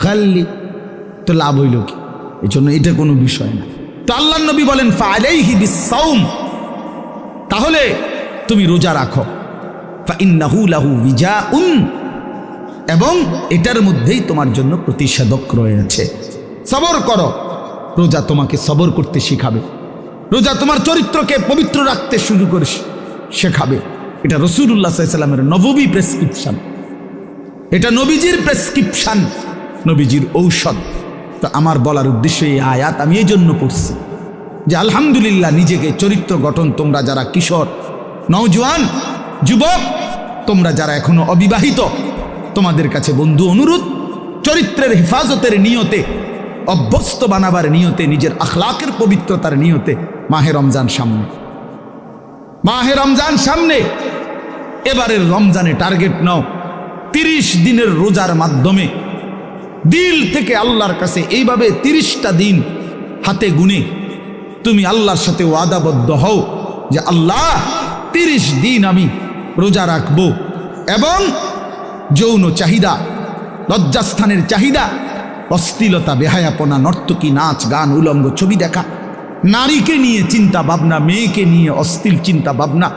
খাল্লি, তো লাভ হইল কি? এই জন্য এটা কোনো বিষয় না। তো আল্লাহ নবী বলেন ফাআলাইহি বিসসাওম, তাহলে তুমি রোজা রাখো। ফাইন্নাহু লাহু বিজাউন, এবং এটার মধ্যেই তোমার জন্য প্রতিষেধক রয়েছে। সবর করো, রোজা তোমাকে সবর করতে শিখাবে। রোজা তোমার চরিত্রকে পবিত্র রাখতে শুরু করে শেখাবে। এটা রাসূলুল্লাহ সাল্লাল্লাহু আলাইহি ওয়াসাল্লামের নববী প্রেসক্রিপশন, এটা নবীজির প্রেসক্রিপশন, নবীজির ঔষধ। তো আমার বলার উদ্দেশ্য এই আয়াত আমি এই জন্য পড়ছি যে আলহামদুলিল্লাহ, নিজেকে চরিত্র গঠন, তোমরা যারা কিশোর, নওজোয়ান, যুবক, তোমরা যারা এখনো অবিবাহিত, তোমাদের কাছে বন্ধু অনুরোধ, চরিত্রের হেফাজতের নিয়তে, অভ্যস্ত বানাবার নিয়তে, নিজের আখলাকের পবিত্রতার নিয়তে মাহে রমজান সামনে, মাহে রমজান সামনে। এবারের রমজানে টার্গেট নাও 30 দিনের রোজার মাধ্যমে দিল থেকে আল্লাহর কাছে এইভাবে 30টা দিন হাতে গুনে তুমি আল্লাহর সাথে ওয়াদাবদ্ধ হও যে আল্লাহ 30 দিন আমি রোজা রাখবো, এবং যৌন চাহিদা, লজ্জাস্থানের চাহিদা, অশ্লীলতা, বেহায়াপনা, নর্তকী, নাচ গান, উলঙ্গ ছবি দেখা, নারীকে নিয়ে চিন্তা ভাবনা, মেয়েকে নিয়ে অশ্লীল চিন্তা ভাবনা,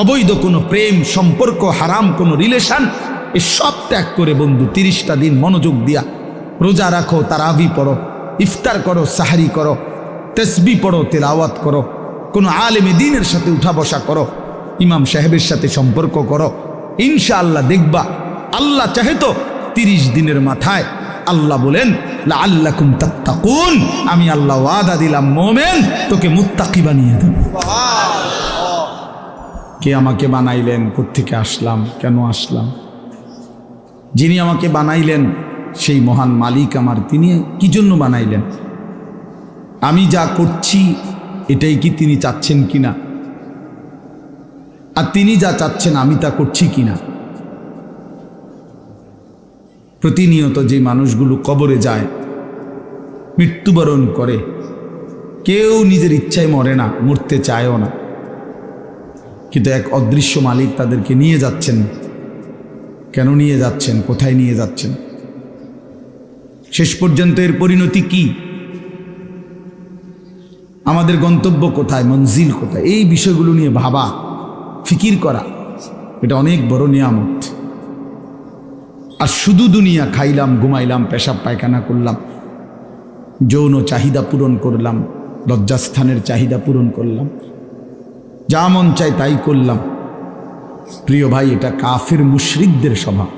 অবৈধ কোনো প্রেম সম্পর্ক, হারাম কোনো রিলেশন, এ সব ত্যাগ করে বন্ধু 30টা দিন মনোযোগ দিয়া রোজা রাখো। তারাবি পড়ো, ইফতার করো, সাহারি করো, তসবি পড়ো, তেলাওয়াত করো, কোনো আলেমে দ্বীনের সাথে উঠা বসা করো, ইমাম সাহেবের সাথে সম্পর্ক করো। ইনশাআল্লাহ দেখবা আল্লাহ চাহে তো 30 দিনের মাথায় আল্লাহ বলেন লাআল্লাকুম তাত্তাকুন, আমি আল্লাহ ওয়াদা দিলাম মুমিন তোকে মুত্তাকি বানিয়ে দেব। কে আমাকে বানাইলেন? কোত্থেকে আসলাম? কেন আসলাম? যিনি আমাকে বানাইলেন সেই মহান মালিক আমার, তিনি কি জন্য বানাইলেন? আমি যা করছি এটাই কি তিনি চাচ্ছেন কিনা? আর তিনি যা চাচ্ছেন আমি তা করছি কিনা? প্রতিনিয়ত যে মানুষগুলো কবরে যায়, মৃত্যুবরণ করে, কেউ নিজের ইচ্ছায় মরে না, মরতে চায়ও না, কিন্তু এক অদৃশ্য মালিক তাদেরকে নিয়ে যাচ্ছেন। কেন নিয়ে যাচ্ছেন? কোথায় নিয়ে যাচ্ছেন? শেষ পর্যন্ত এর পরিণতি কি? আমাদের গন্তব্য কোথায়? মঞ্জিল কোথায়? এই বিষয়গুলো নিয়ে ভাবা, ফিকির করা, এটা অনেক বড় নিয়ামত। আর শুধু দুনিয়া খাইলাম, ঘুমাইলাম, পেশাব পায়খানা করলাম, যৌন চাহিদা পূরণ করলাম, লজ্জাস্থানের চাহিদা পূরণ করলাম, যা মন চায় তাই করলাম। প্রিয় ভাই, এটা কাফির মুশরিকদের স্বভাব।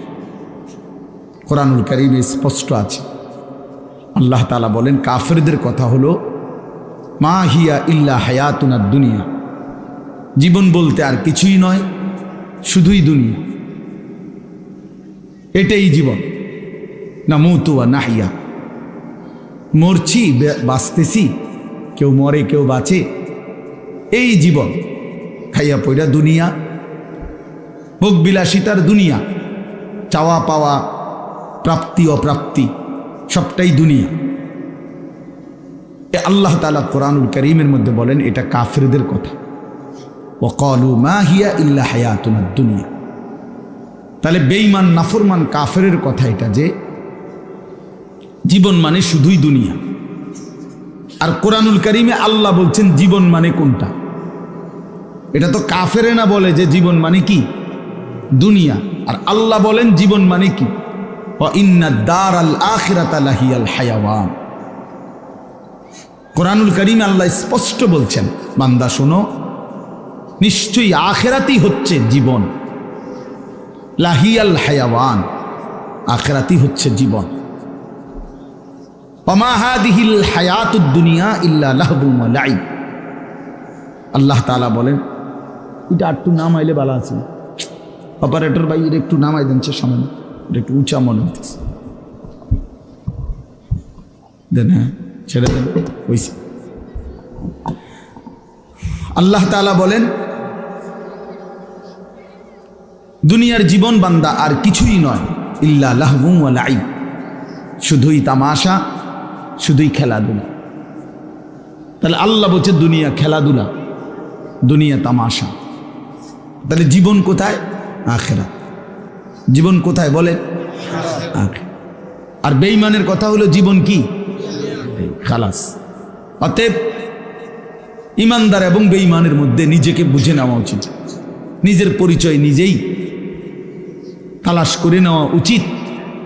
কোরআনুল কারীমে স্পষ্ট আছে, আল্লাহ তাআলা বলেন কাফিরদের কথা হলো মা হিয়া ইল্লা হায়াতুনা দুনিয়া, জীবন বলতে আর কিছুই নয়, শুধুই দুনিয়া, এটাই জীবন। নামুতু ওয়া নাহইয়া, মরছি, বাঁচতেছি, কেউ মরে কেউ বাঁচে, এই জীবন। খাইয়া পয়রা দুনিয়া, ভোগ বিলাসিতার দুনিয়া, চাওয়া পাওয়া, প্রাপ্তি অপ্রাপ্তি, সবটাই দুনিয়া। আল্লাহ তাআলা কোরআনুল কারীমের মধ্যে বলেন এটা কাফিরদের কথা। ওয়াকালু মা হিয়া ইল্লা হায়াতুনা দুনিয়া। তাহলে বেঈমান, নাফরমান, কাফেরের কথা এটা, যে জীবন মানে শুধুই দুনিয়া। আর কোরআনুল কারীমে আল্লাহ বলছেন জীবন মানে কোনটা? এটা তো কাফেরে না বলে যে জীবন মানে কি? দুনিয়া। আর আল্লাহ বলেন জীবন মানে কি? ওয়া ইন্নাদ দারাল আখিরাতা লাহিয়াল হায়াওয়ান। কোরআনুল কারীমে আল্লাহ স্পষ্ট বলছেন, বান্দা শোনো, নিশ্চয়ই আখিরাতই হচ্ছে জীবন। লাহিয়াল হায়াওয়ান, আখিরাতই হচ্ছে জীবন। ওমা হাদিহিল হায়াতুদ দুনিয়া ইল্লা লাহবুন ওয়া লাইব। আল্লাহ তাআলা বলেন, এটা একটু নামাইলে ভালো আছে, অপারেটর ভাই এটা একটু নামাই দেন, সামনে এটা একটু উঁচা মনে হচ্ছে, দেন, হ্যাঁ ছেড়ে দেন, হইছে। আল্লাহ তাআলা বলেন দুনিয়ার জীবন বান্দা আর কিছুই নয়, ইল্লা লাহবুন ওয়া লাইব, শুধুই তামাশা, শুধুই খেলাধুলা। তাহলে আল্লাহ বলছে দুনিয়া খেলাধুলা, দুনিয়া তামাশা। তাহলে জীবন কোথায়? আখিরাত। জীবন কোথায় বলে? আখিরাত। আর বেঈমানের কথা হলো জীবন কি খালাস। অতএব ইমানদার এবং বেঈমানের মধ্যে নিজেকে বুঝে নেওয়া উচিত, নিজের পরিচয় নিজেই তালাশ করে নেওয়া উচিত।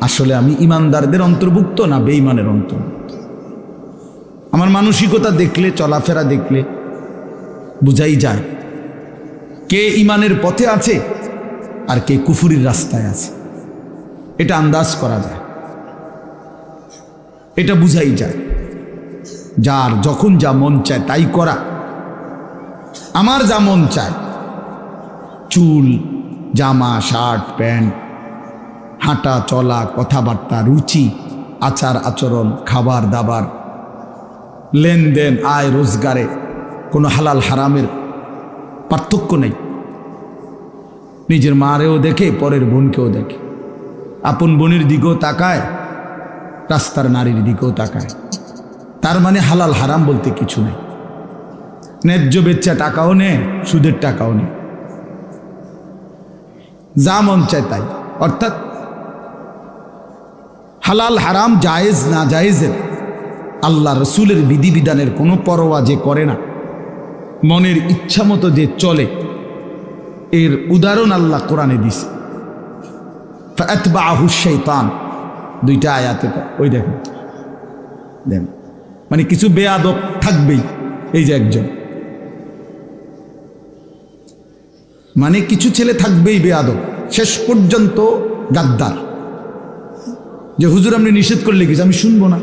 আসলে আমি ইমানদারদের অন্তর্ভুক্ত না বেঈমানের অন্তর্ভুক্ত। আমার মানসিকতা দেখলে, চলাফেরা দেখলে বুঝাই যায় কে ইমানের পথে আছে আর কে কুফুরির রাস্তায় আছে। এটা আন্দাজ করা যায়, এটা বুঝাই যায়। যার যখন যা মন চায় তাই করা। আমার যা মন চায়, চুল, জামা, শার্ট, প্যান্ট, হাঁটা চলা, কথাবার্তা, রুচি, আচার আচরণ, খাবার দাবার, লেনদেন, আয় রোজগারে কোনো হালাল হারামের পার্থক্য নেই। নিজের মারেও দেখে, পরের বোনকেও দেখে, আপন বোনের দিকেও তাকায়, রাস্তার নারীর দিকেও তাকায়। তার মানে হালাল হারাম বলতে কিছু নেই। ন্যায্য বেচ্চা টাকাও নেয়, সুদের টাকাও নেয়, যা মন চায় তাই। অর্থাৎ হালাল হারাম, জায়েজ না জায়েজের, আল্লাহ রসুলের বিধিবিধানের কোনো পরোয়া যে করে না, মনের ইচ্ছা মতো যে চলে, এর উদাহরণ আল্লাহ কোরআনে দিছে। ফাতবাহু শাইতান, দুইটা আয়াতে ওই দেখেন, মানে কিছু বেয়াদব থাকবেই। এই যে একজন, মানে কিছু ছেলে থাকবেই বেয়াদব, শেষ পর্যন্ত গাদ্দার। যে হুজুর আপনি নিষেধ করলে কিছু আমি শুনবো না,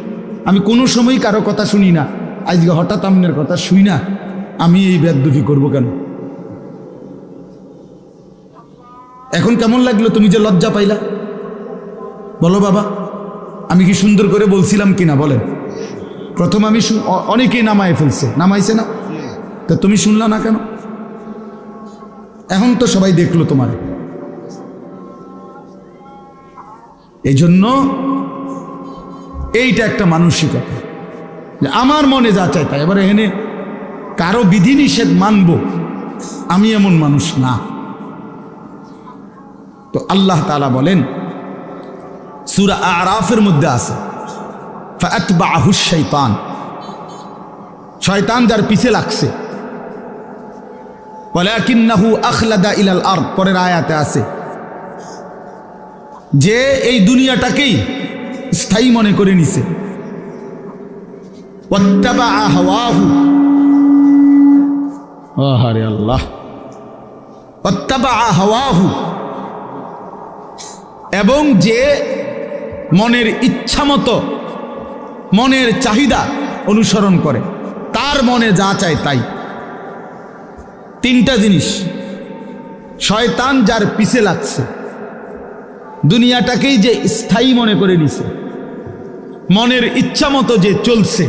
আমি কোনো সময় কারো কথা শুনি না, আজকে হঠাৎ আপনার কথা শুই না, আমি এই বেয়াদবি করবো কেন? এখন কেমন লাগলো? তুমি যে লজ্জা পাইলা, বলো বাবা, আমি কি সুন্দর করে বলছিলাম কিনা বলেন? প্রথম আমি অনেকেই নামায় ফেলছে, নামাইছে না, তা তুমি শুনলা না কেন? এখন তো সবাই দেখলো তোমার। এই জন্য এইটা একটা মানসিকতা যে আমার মনে যা চাই তাই। এবারে এনে কারো বিধিনিষেধ মানব, আমি এমন মানুষ না। তো আল্লাহ তাআলা বলেন সূরা আরাফের মধ্যে আছে, ফাতবাহু শাইতান, শয়তান যার পিছে লাগছে। ওয়ালাকিন্নাহু আখলাদা ইলাল আরদ, পরের আয়াতে আছে যে এই দুনিয়াটাকেই স্থায়ী মনে করে নিছে। ওয়াত্তাবা হাওয়াহু, আহারে আল্লাহ, ওয়াত্তাবা হাওয়াহু, এবং যে মনের ইচ্ছা মতো, মনের চাহিদা অনুসরণ করে, তার মনে যা চায় তাই। তিনটা জিনিস, শয়তান যার পিছে লাগছে, দুনিয়াটাকেই যে স্থায়ী মনে করে নিছে, মনের ইচ্ছা মতো যে চলছে।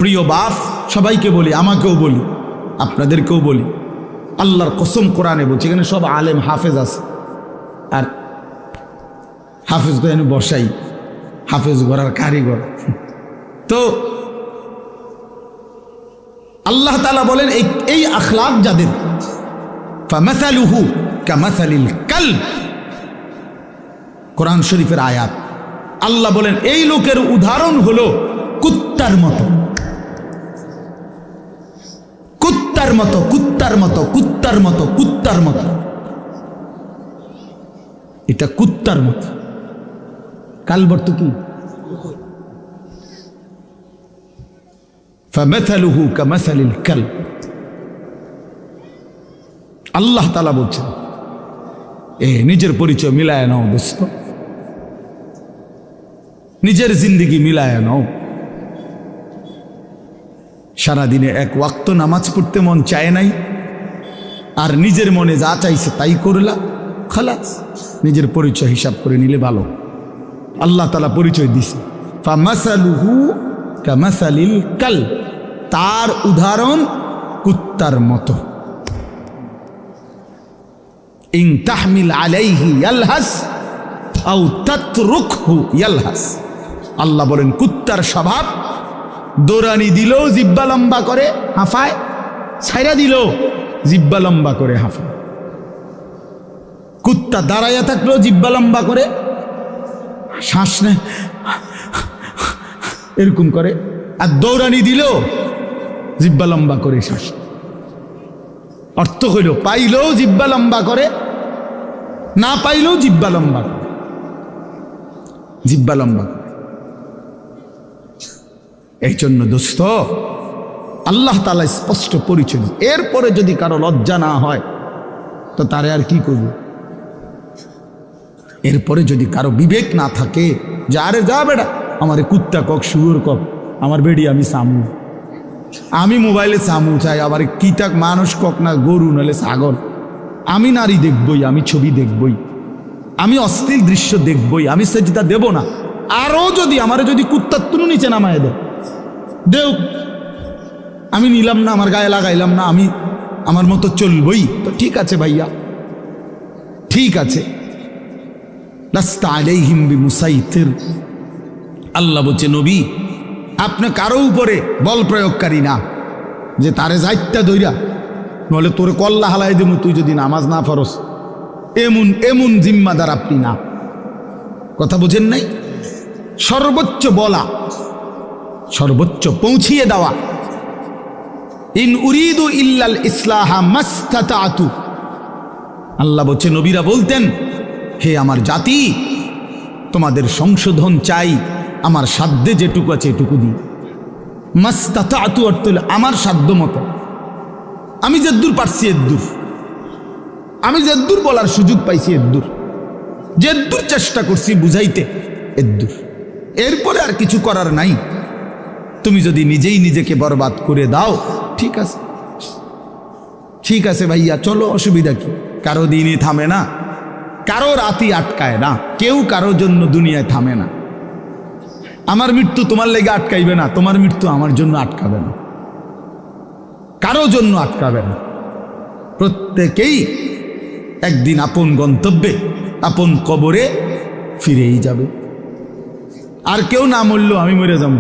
প্রিয় বাপ, সবাইকে বলি, আমাকেও বলি, আপনাদেরকেও বলি, আল্লাহর কসম কোরআনে বলছি, এখানে সব আলেম হাফেজ আছে, আর হাফেজ তো এনে বসাই, হাফেজ গড়ার কারিগর। তো আল্লাহ তাআলা বলেন এই আখলাক যাদের, ফামাসালুহু কামাসালিল কালব, কোরআন শরীফের আয়াত। আল্লাহ বলেন এই লোকের উদাহরণ হলো কুত্তার মতো, কুত্তার মতো, কুত্তার মতো, কুত্তার মতো, কুত্তার মতো। এটা কুত্তার মতো। কালব অর্থ কি? ফামাসালুহু কামাসালিল কালব। আল্লাহ তাআলা বলছেন নিজের পরিচয় মিলায় নাও দোস্ত, নিজের জিন্দেগি মিলায় নাও। সারাদিনে এক ওয়াক্ত নামাজ পড়তে মন চায় নাই, আর নিজের মনে যা চাইছে তাই করলা, খালাস। নিজের পরিচয় হিসাব করে নিলে ভালো। আল্লাহ তাআলা পরিচয় দিছে, ফামাসালুহু কামাসালিল কালব, তার উদাহরণ কুত্তার মতো। ইন তাহমিল আলাইহি ইয়ালহাস আও তাতরুকহু ইয়ালহাস। আল্লাহ বলেন কুত্তার স্বভাব, দৌড়ানি দিলেও জিব্বা লম্বা করে হাঁফায়, ছাইরা দিলেও জিব্বা লম্বা করে হাঁফায়। কুত্তা দাঁড়াইয়া থাকলেও জিব্বা লম্বা করে, শ্বাস নেয় এরকম করে, আর দৌড়ানি দিলেও জিব্বা লম্বা করে শ্বাস। অর্থ হইল পাইলেও জিব্বা লম্বা করে, না পাইলেও জিব্বা লম্বা করে, জিব্বা লম্বা করে। এই জন্য দোস্ত, আল্লাহ তাআলা স্পষ্ট পরিচয়। এরপরে যদি কারো লজ্জা না হয় তো তারে আর কি করবে? এরপরে যদি কারো বিবেক না থাকে যে আরে যা বেটা, আমারে কুত্তা কক, শুয়োর কক, আমার বেডি আমি সামু, আমি মোবাইলে সামু চাই, আবার কিতাক মানুষ কক না গরু নালে ছাগল, আমি নারী দেখবই, আমি ছবি দেখবই, আমি অশ্লীল দৃশ্য দেখবই, আমি সেজদা দেব না। আরও যদি আমারে যদি কুত্তার তুলু নিচে নামায় দেও, আমি নিলাম না, আমার গায়ে লাগাইলাম না, আমি আমার মতো চলবই, তো ঠিক আছে ভাইয়া, ঠিক আছে। লাস্তা আলাইহিম বিমুসাইতির, আল্লাহ বলছে নবী আপনি কারো উপরে বল প্রয়োগকারী না, যে তারে যাইত্যা দইরা নলে তোরে কল্লা হালাই দেবো তুই যদি নামাজ না ফরস, এমন এমন জিম্মাদার আপনি না। কথা বোঝেন নাই? সর্বোচ্চ বলা, সর্বোচ্চ পৌঁছিয়ে দেওয়া। ইন উরিদু ইল্লাল ইসলাহা মাস্তাতাতু, আল্লাহ বলছে নবীরা বলতেন হে আমার জাতি, তোমাদের সংশোধন চাই, আমার সাধ্যে যেটুকু আছে এটুকু দিই। মাস্তাতাতু অর্থ হলো আমার সাধ্য মতো, আমি যেদূর পারছি এদূর, আমি যেদূর বলার সুযোগ পাইছি এদূর, যেদূর চেষ্টা করছি বুঝাইতে এদূর, এরপরে আর কিছু করার নাই। তুমি যদি নিজেই নিজেকে বরবাদ করে দাও, ঠিক আছে, ঠিক আছে ভাইয়া, চলো, অসুবিধা কি? কারো দিনই থামে না, কারো রাতই আটকায় না, কেউ কারোর জন্য দুনিয়ায় থামে না। আমার মৃত্যু তোমার লেগে আটকাইবে না, তোমার মৃত্যু আমার জন্য আটকাবে না, কারো জন্য আটকাবে না। প্রত্যেকেই একদিন আপন গন্তব্যে, আপন কবরে ফিরেই যাবে। আর কেউ না মরলেও আমি মরে যাব,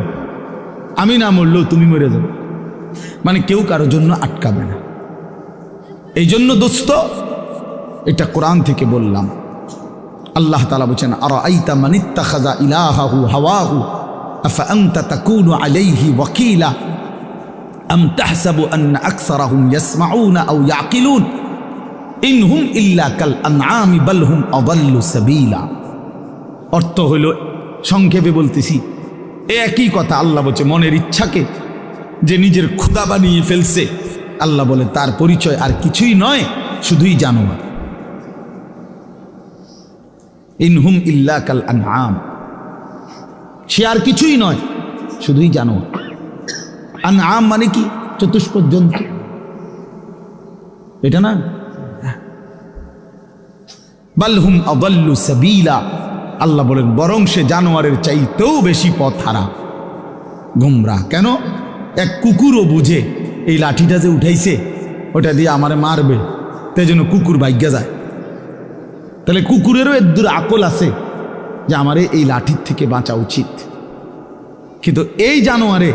আমি না মরলেও তুমি মরে যাবে, মানে কেউ কারোর জন্য আটকাবে না। এই জন্য দোস্ত, এটা কোরআন থেকে বললাম। আল্লাহ তাআলা বলেন আরাআইতা মান ইত্তাখাযা ইলাহাহু হাওয়াহু আফা আনতা তাকুনু আলাইহি ওয়াকিলা আম তাহসাবু আন্না আকসারাহুম ইয়াসমাউনা আও ইয়াকিলুন ইনহুম ইল্লা কাল আনআমি বাল হুম আদাল্লু সাবিলা। অর্থ হইল, সংক্ষেপে বলতেছি, একই কথা। আল্লাহ বলছে মনের ইচ্ছাকে যে নিজের খোদা বানিয়ে ফেলছে, আল্লাহ বলে তার পরিচয় আর কিছুই নয়, শুধুই জানোয়ার। ইনহুম ইল্লা কাল আনআম, সে আর কিছুই নয়, শুধুই জানোয়ার। আনআম মানে কি? চতুষ্পদ জন্তু, এটা না? বাল হুম আদাল্লু সাবিলা, আল্লাহ বলেন বরং সে জানোয়ারের চাইতেও বেশি পথ হারা, গুমরাহ। কেন? এক কুকুরও বুঝে এই লাঠিটা যে উঠাইছে ওটা দিয়ে আমারে মারবে, তাই জন্য কুকুর ভাগ্যা যায়। তাহলে কুকুরেরও এদূর আকল আছে যে আমারে এই লাঠির থেকে বাঁচা উচিত, কিন্তু এই জানোয়ারে,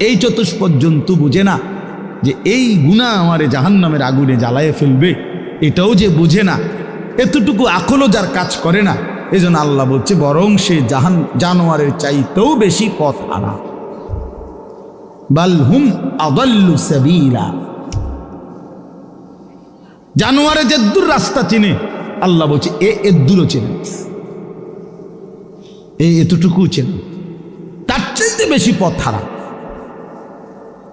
এই চতুষ্পদ জন্তু বুঝে না যে এই গুনাহ আমারে জাহান্নামের আগুনে জ্বালায়ে ফেলবে, এটাও যে বুঝে না, এতটুকু আকলও যার কাজ করে না, এজন্য আল্লাহ বলছে বরং সে জানোয়ারের চাইতেও বেশি পথ হারা। বাল হুম আদাল্লু সাবিলা, জানোয়ারে যেদূর রাস্তা চিনে, আল্লাহ বলছে এদূরও চেনে, এতটুকু চেনে, তার চাইতে বেশি পথ হারা,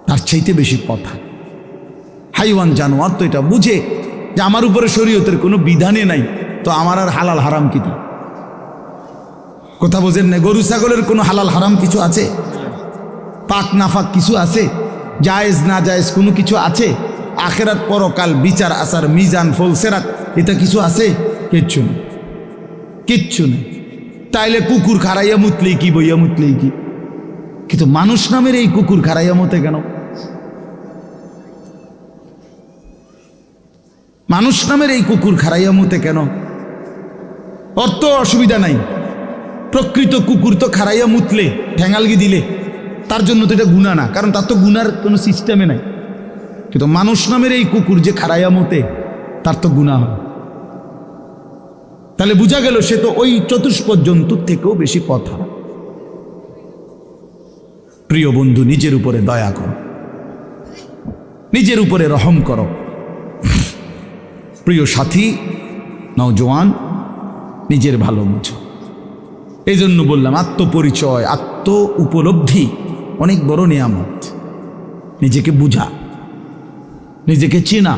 তার চাইতে বেশি পথ হারা। হাইওয়ান জানোয়ার তো এটা বুঝে যে আমার উপরে শরীয়তের কোনো বিধানে নাই, তো আমার আর হালাল হারাম কি? কথা বোঝেন না? গরু ছাগলের কোনো হালাল হারাম কিছু আছে? পাক নাফাক কিছু আছে? জায়েজ না জায়েজ কোনো কিছু আছে? আখেরাত পরকাল, বিচার আচার, মিজান, ফলসেরাত, এটা কিছু আছে? কিচ্ছু নেই, কিচ্ছু নেই। তাইলে কুকুর খারাইয়া মুতলেই কি, বইয়া মুতলেই কি? কিন্তু মানুষ নামের এই কুকুর খারাইয়া মতে কেন? মানুষ নামের এই কুকুর খারাইয়া মতে কেন? অত অসুবিধা নাই। প্রকৃত কুকুর তো খারাইয়া মুতলে, ঠ্যাঙালগি দিলে, তার জন্য তো এটা গুনাহ না, কারণ তার তো গুনার কোনো সিস্টেমে নাই। কিন্তু মানুষ নামের এই কুকুর যে খারাইয়া মতে, তার তো গুনাহ হয়। তাহলে বোঝা গেল সে তো ওই চতুষ্পদ জন্তুর থেকেও বেশি পথ হারা। প্রিয় বন্ধু, নিজের উপরে দয়া করো, নিজের উপরে রহম করো। প্রিয় সাথী, নওজোয়ান, নিজের ভালো বুঝো। এই জন্য বললাম, আত্মপরিচয়, আত্ম উপলব্ধি অনেক বড় নিয়ামত। নিজেকে বুঝা, নিজেকে চেনা,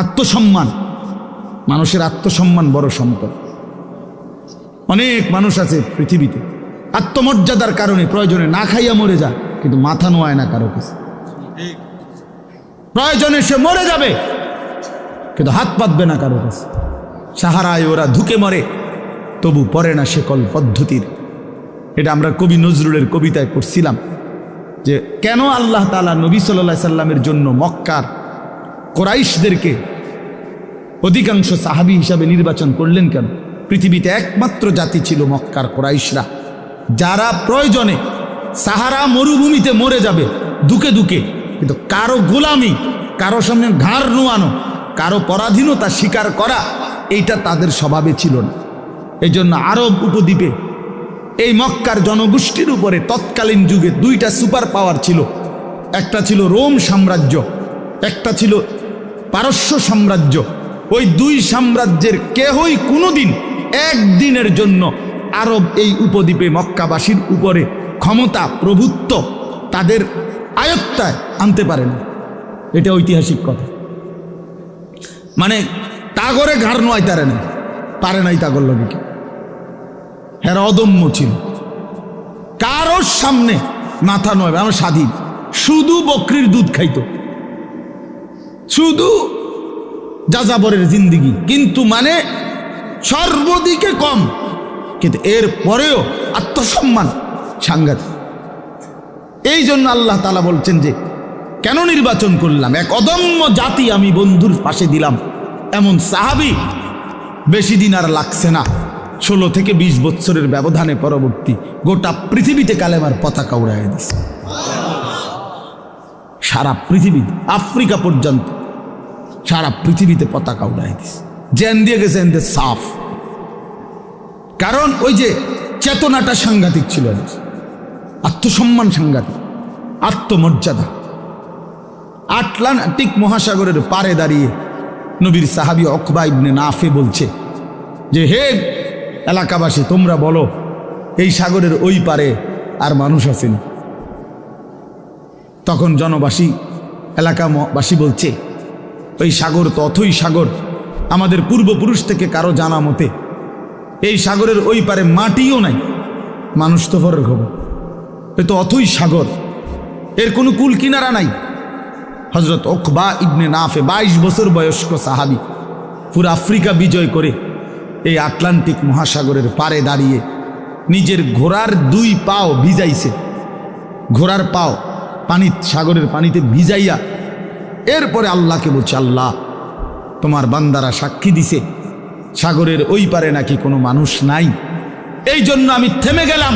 আত্মসম্মান। মানুষের আত্মসম্মান বড় সম্পদ। অনেক মানুষ আছে পৃথিবীতে আত্মমর্যাদার কারণে প্রয়োজনে না খাইয়া মরে যায়, কিন্তু মাথা নোয়ায় না কারো কাছে। প্রয়োজনে সে মরে যাবে, কিন্তু হাত পাতবে না কারো কাছে। সাহারায় ওরা ধুকে মরে, তবু পড়ে না শেকল পদ্ধতির। এটা আমরা কবি নজরুলের কবিতায় পড়ছিলাম যে কেন আল্লাহ তাআলা নবী সাল্লাল্লাহু আলাইহি সাল্লামের জন্য মক্কার কুরাইশদেরকে অধিকাংশ সাহাবী হিসাবে নির্বাচন করলেন কেন? পৃথিবীতে একমাত্র জাতি ছিল মক্কার কুরাইশরা, যারা প্রয়োজনে সাহারা মরুভূমিতে মরে যাবে দুকে দুকে, কিন্তু কারো গোলামি, কারো সামনে ঘাড় নোয়ানো, কারো পরাধীনতা স্বীকার করা, এইটা তাদের স্বভাবে ছিল না। এই জন্য আরব উপদ্বীপে এই মক্কার জনগোষ্ঠীর উপরে তৎকালীন যুগে দুইটা সুপার পাওয়ার ছিল। একটা ছিল রোম সাম্রাজ্য, একটা ছিল পারস্য সাম্রাজ্য। ওই দুই সাম্রাজ্যের কেহই কোনোদিন একদিনের জন্য আরব এই উপদ্বীপে মক্কাবাসীর উপরে ক্ষমতা, প্রভুত্ব তাদের আয়ত্তায় আনতে পারে না। এটা ঐতিহাসিক কথা। মানে তাগরে ঘাড় নোয়াই তারে না, পারে নাই তাগর লগে কি। হেরা অদম্য ছিল, কারোর সামনে মাথা নয়। আমার স্বাধীন, শুধু বকরির দুধ খাইতো, শুধু যাযাবরের জিন্দিগি, কিন্তু মানে সর্বদিকে কম, কিন্তু এর পরেও আত্মসম্মান সাংঘাতিক। এই জন্য আল্লাহ তাআলা বলছেন যে কেন নির্বাচন করলাম, এক অদম্য জাতি আমি বন্ধুর পাশে দিলাম। এমন সাহাবী বেশি দিন আর লাগছে না, 16 থেকে 20 বছরের ব্যবধানে পরবর্তী গোটা পৃথিবীতে কালেমার পতাকা উড়াইয়া দিছে। সারা পৃথিবী, আফ্রিকা পর্যন্ত সারা পৃথিবীতে পতাকা উড়াইয়া দিছে। জেন দিয়ে গেছে এনতে সাফ, কারণ ওই যে চেতনাটা সাংঘাতিক ছিল, আত্মসম্মান সাংঘাতিক, আত্মমর্যাদা। আটলান্টিক মহাসাগরের পারে দাঁড়িয়ে নবীর সাহাবী উকবা ইবনে নাফে বলছে যে হে এলাকাবাসী, তোমরা বলো এই সাগরের ওই পারে আর মানুষ আছেন? তখন জনবাসী, এলাকাবাসী বলছে ওই সাগর তো অথই সাগর, আমাদের পূর্বপুরুষ থেকে কারো জানা মতে এই সাগরের ওই পারে মাটিও নাই, মানুষ তো পরের খবর। এ তো অথই সাগর, এর কোনো কুল কিনারা নাই। হযরত উকবা ইবনে নাফে 22 বছর বয়স্ক সাহাবী, পুরো আফ্রিকা বিজয় করে এই আটলান্টিক মহাসাগরের পারে দাঁড়িয়ে নিজের ঘোড়ার 2 পাও ভিজাইছে, ঘোড়ার পাও পানি, সাগরের পানিতে ভিজাইয়া এরপরে আল্লাহকে বলছে, আল্লাহ তোমার বান্দারা সাক্ষী দিছে সাগরের ওই পারে নাকি কোনো মানুষ নাই, এই জন্য আমি থেমে গেলাম।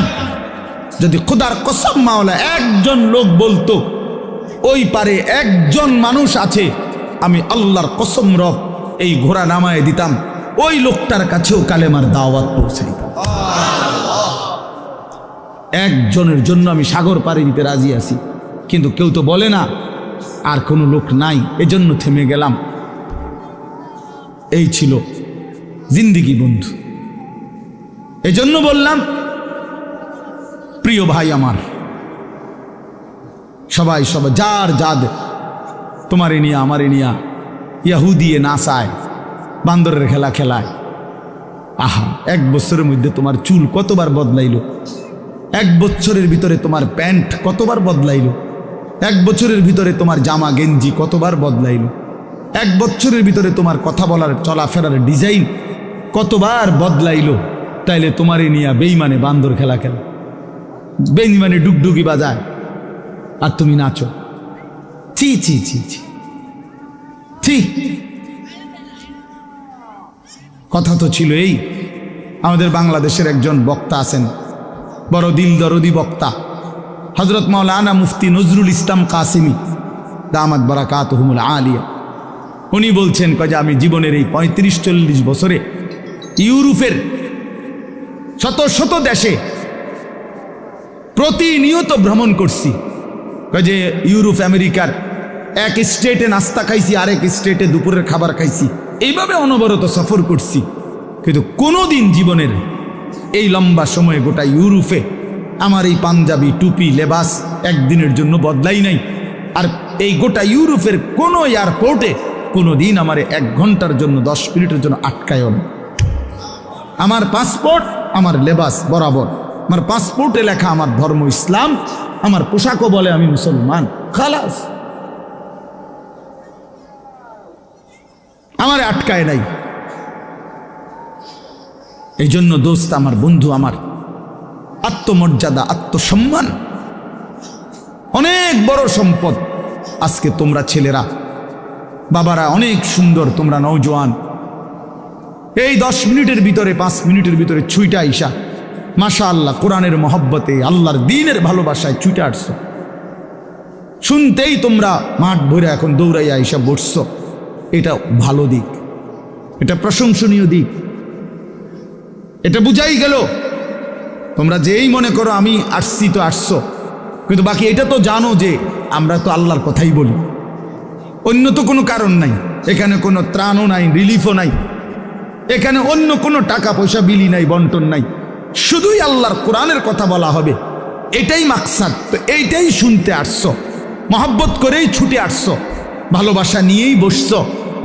যদি খোদার কসম মাওলা একজন লোক বলতো ওই পারে একজন মানুষ আছে, আমি আল্লাহর কসম রব এই ঘোড়া নামায় দিতাম, ওই লোকটার কাছেও কালেমার দাওয়াত পৌঁছাইতাম। একজনের জন্য আমি সাগর পাড়ি দিতে রাজি আছি, কিন্তু কেউ তো বলে না আর কোনো লোক নাই, এজন্য থেমে গেলাম। এই ছিল জিন্দিগি বন্ধু। এজন্য বললাম, প্রিয় ভাই আমার, সবাই সবাই যার যাদ, তোমারে নিয়া আমারে নিয়া ইয়াহুদিয়ে নাচায়, বান্দরের খেলা খেলায়। আহা, 1 বছরের মধ্যে তোমার চুল কতবার বদলাইলো, 1 বছরের ভিতরে তোমার প্যান্ট কতবার বদলাইলো, 1 বছরের ভিতরে তোমার জামা গেঞ্জি কতবার বদলাইলো, 1 বছরের ভিতরে তোমার কথা বলার চলাফেরার ডিজাইন কতবার বদলাইলো। তাইলে তোমারে নিয়া বেঈমানে বান্দর খেলা খেলা, বেঈমানে ডুগডুগি বাজায়, আর তুমি নাচো। ছি ছি ছি ছি ছি। কথা তো ছিল এই, আমাদের বাংলাদেশের একজন বক্তা আছেন, বড় দিল দরদি বক্তা, হযরত মাওলানা মুফতি নজরুল ইসলাম কাসিমি দামাত বারাকাতুহুমুল আলিয়া। উনি বলছেন যে আমি জীবনের এই 35-40 বছরে ইউরোপের শত শত দেশে প্রতিনিয়ত ভ্রমণ করছি, যে ইউরোপ আমেরিকার এক স্টেটে নাস্তা খাইছি, আরেক স্টেটে দুপুরের খাবার খাইছি, এইভাবে অনবরত সফর করছি, কিন্তু কোনোদিন জীবনের এই লম্বা সময়ে গোটা ইউরোপে আমার এই পাঞ্জাবি টুপি লেবাস একদিনের জন্য বদলাই নাই। আর এই গোটা ইউরোপের কোনো এয়ারপোর্টে কোনোদিন আমার 1 ঘন্টার জন্য 10 মিনিটের জন্য আটকায়ও না। আমার পাসপোর্ট আমার লেবাস বরাবর, আমার পাসপোর্টে লেখা আমার ধর্ম ইসলাম, আমার পোশাকও বলে আমি মুসলমান, খালাস, আমার আটকায় নাই। এই জন্য দোস্ত আমার, বন্ধু আমার, আত্মমর্যাদা আত্মসম্মান অনেক বড় সম্পদ। আজকে তোমরা ছেলেরা বাবারা অনেক সুন্দর, তোমরা নওজোয়ান, এই 10 মিনিটের ভিতরে 5 মিনিটের ভিতরে ছুইটা আইসা মাশাআল্লাহ কোরআনের মহব্বতে আল্লাহর দ্বীনের ভালোবাসায় ছুটে আসছো, শুনতেই তোমরা মাঠ ভরে এখন দৌড়াইয়া আইসা বসছো। এটা ভালো দিক, এটা প্রশংসনীয় দিক, এটা বুঝাই গেল। তোমরা যেই মনে করো আমি আসছি তো আসছো, কিন্তু বাকি এটা তো জানো যে আমরা তো আল্লাহর কথাই বলি, অন্য তো কোনো কারণ নাই, এখানে কোনো ত্রাণও নাই, রিলিফও নাই, এখানে অন্য কোনো টাকা পয়সা বিলি নাই, বন্টন নাই, শুধুই আল্লাহর কোরআনের কথা বলা হবে, এটাই মাকসাদ। তো এইটাই শুনতে আসছো, মহব্বত করেই ছুটে আসছো, ভালোবাসা নিয়েই বসছো।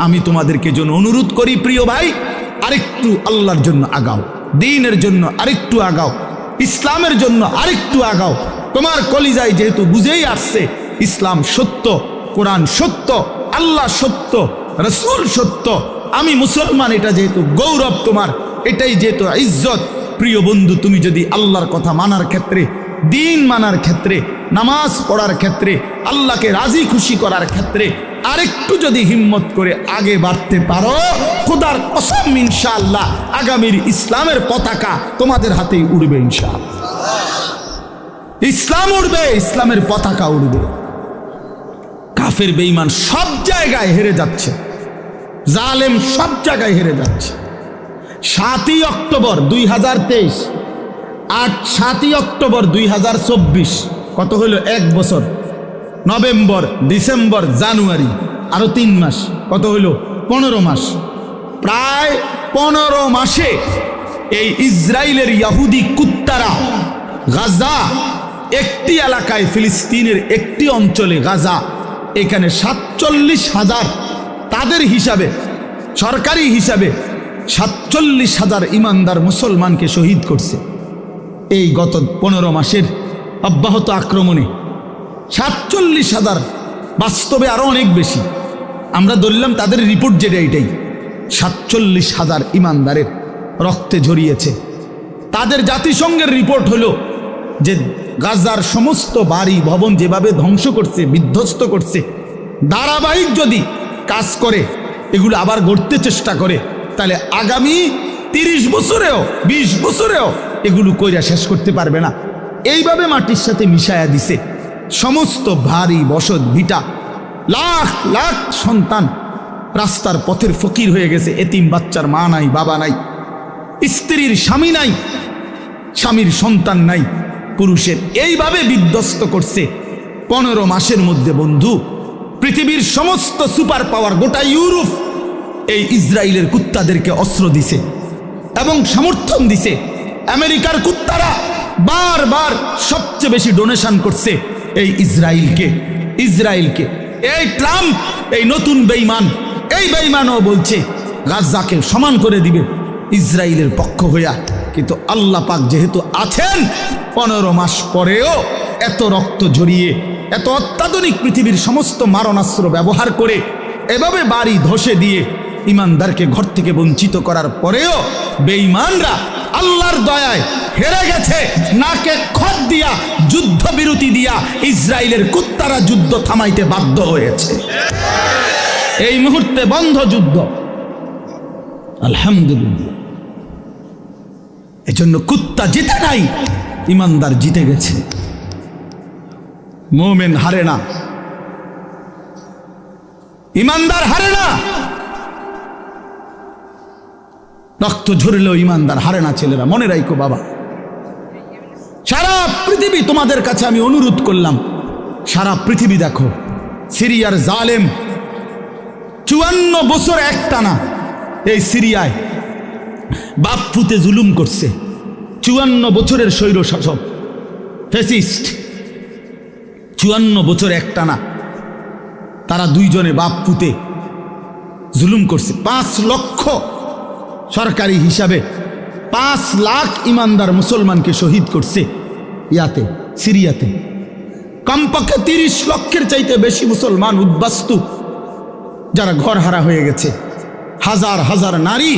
আমি তোমাদেরকে জন্য অনুরোধ করি প্রিয় ভাই, আরেকটু আল্লাহর জন্য আগাও, দ্বীনের জন্য আরেকটু আগাও, ইসলামের জন্য আরেকটু আগাও। তোমার কলিজায় যেহেতু বুঝেই আসছে ইসলাম সত্য, কোরআন সত্য, আল্লাহ সত্য, রসুল সত্য, আমি মুসলমান, এটা যেহেতু গৌরব তোমার, এটাই যেহেতু ইজ্জত। প্রিয় বন্ধু, তুমি যদি আল্লাহর কথা মানার ক্ষেত্রে, দ্বীন মানার ক্ষেত্রে, নামাজ পড়ার ক্ষেত্রে, আল্লাহকে রাজি খুশি করার ক্ষেত্রে আরেকটু যদি হিম্মত করে আগে বাড়তে পারো, খোদার কসম ইনশাআল্লাহ আগামীর ইসলামের পতাকা তোমাদের হাতেই উড়বে ইনশাআল্লাহ। ইসলাম উড়বে, ইসলামের পতাকা উড়বে। কাফের বেঈমান সব জায়গায় হেরে যাচ্ছে, জালেম সব জায়গায় হেরে যাচ্ছে। 7ই অক্টোবর 2023, 7ই অক্টোবর 2024, কত হইল? 1 বছর। নভেম্বর, ডিসেম্বর, জানুয়ারি, আরো 3 মাস, কত হইল? 15 মাস। প্রায় 15 মাসে এই ইসরায়েলের ইহুদি কুত্তারা গাজা, একটি এলাকায়, ফিলিস্তিনের একটি অঞ্চলে গাজা, এখানে 47,000, তাদের হিসাবে, সরকারি হিসাবে 47,000 ইমানদার মুসলমানকে শহীদ করছে এই গত 15 মাসের অব্যাহত আক্রমণে। 47,000, বাস্তবে আরো অনেক বেশি। আমরা ধরলাম তাদের রিপোর্ট যেটা, এটাই 47,000 ইমানদারের রক্তে ঝরিয়েছে। তাদের জাতিসংঘের রিপোর্ট হলো যে গাজার সমস্ত বাড়ি ভবন যেভাবে ধ্বংস করছে, বিধ্বস্ত করছে, ধারাবাহিক যদি কাজ করে, এগুলো আবার গড়তে চেষ্টা করে, তাহলে আগামী 30 বছরেও 20 বছরেও এগুলো কইরা শেষ করতে পারবে না। এইভাবে মাটির সাথে মিশায়া দিছে সমস্ত ভারী বসত ভিটা, লাখ লাখ সন্তান রাস্তার পথের ফকির হয়ে গেছে। এতিম বাচ্চার মা নাই, বাবা নাই, স্ত্রীর স্বামী নাই, স্বামীর সন্তান নাই, পুরুষের, এইভাবে বিধ্বস্ত করছে 15 মাসের মধ্যে। বন্ধু, পৃথিবীর সমস্ত সুপার পাওয়ার, গোটা ইউরোপ এই ইসরায়েলের কুত্তাদেরকে অস্ত্র দিছে এবং সমর্থন দিছে। আমেরিকার কুত্তারা বারবার সবচেয়ে বেশি ডোনেশন করছে এই ইসরায়েলকে। এই ট্রাম্প, এই নতুন বেঈমান, এই বেঈমানও বলছে গাজাকে সমান করে দিবে ইসরায়েলের পক্ষ হইয়া। কিন্তু আল্লাহ পাক যেহেতু আছেন, 15 মাস পরেও এত রক্ত ঝরিয়ে, এত অত্যাধুনিক পৃথিবীর সমস্ত মারণাস্ত্র ব্যবহার করে, এভাবে বাড়ি ধসে দিয়ে ইমানদারকে ঘর থেকে বঞ্চিত করার পরেও বেঈমানরা আল্লাহর দয়ায় হেরে গেছে। নাকে খত দিয়া, যুদ্ধ বিরতি দিয়া ইসরায়েলের কুত্তারা যুদ্ধ থামাইতে বাধ্য হয়েছে। এই মুহূর্তে বন্ধ যুদ্ধ, আলহামদুলিল্লাহ। এজন্য কুত্তা জিতে নাই, ইমানদার জিতে গেছে। মুমিন হারে না, ইমানদার হারে না। রক্ত ঝরলেও ইমানদার হারে না ছেলেরা, মনে রাখো বাবা। সারা পৃথিবী তোমাদের কাছে আমি অনুরোধ করলাম, সারা পৃথিবী দেখো সিরিয়ার জালেম 54 বছর একটানা এই সিরিয়ায় বাপ ফুতে জুলুম করছে। 54 বছরের স্বৈর শাসক ফ্যাসিস্ট, 54 বছর একটানা তারা দুইজনে বাপ ফুতে জুলুম করছে। 5 লক্ষ সরকারি হিসাবে 5 লাখ ইমানদার মুসলমানকে শহীদ করছে ইয়াতে সিরিয়াতে। কমপক্ষে 30 লক্ষের চাইতে বেশি মুসলমান উদ্বাস্তু যারা ঘর হারা হয়ে গেছে। হাজার হাজার নারী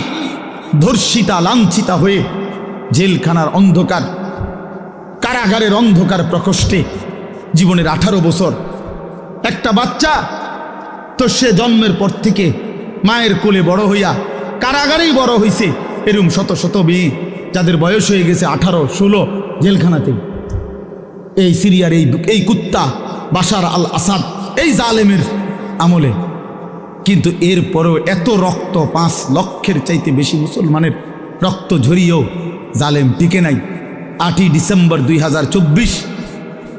ধর্ষিতা লাঞ্ছিতা হয়ে জেলখানার অন্ধকার কারাগারের অন্ধকার প্রকোষ্ঠে জীবনের 18 বছর। একটা বাচ্চা তো সে জন্মের পর থেকে মায়ের কোলে বড় হইয়া কারাগারেই বড় হইছে। এরকম শত শত মেয়ে যাদের বয়স হয়ে গেছে 18, 16 জেলখানাতে। এই সিরিয়ার এই কুত্তা বাশার আল আসাদ এই জালেমের আমলে। কিন্তু এরপরেও এত রক্ত, 5 লক্ষের চাইতে বেশি মুসলমানের রক্ত ঝরিয়েও জালেম টিকে নাই। 8ই ডিসেম্বর 2024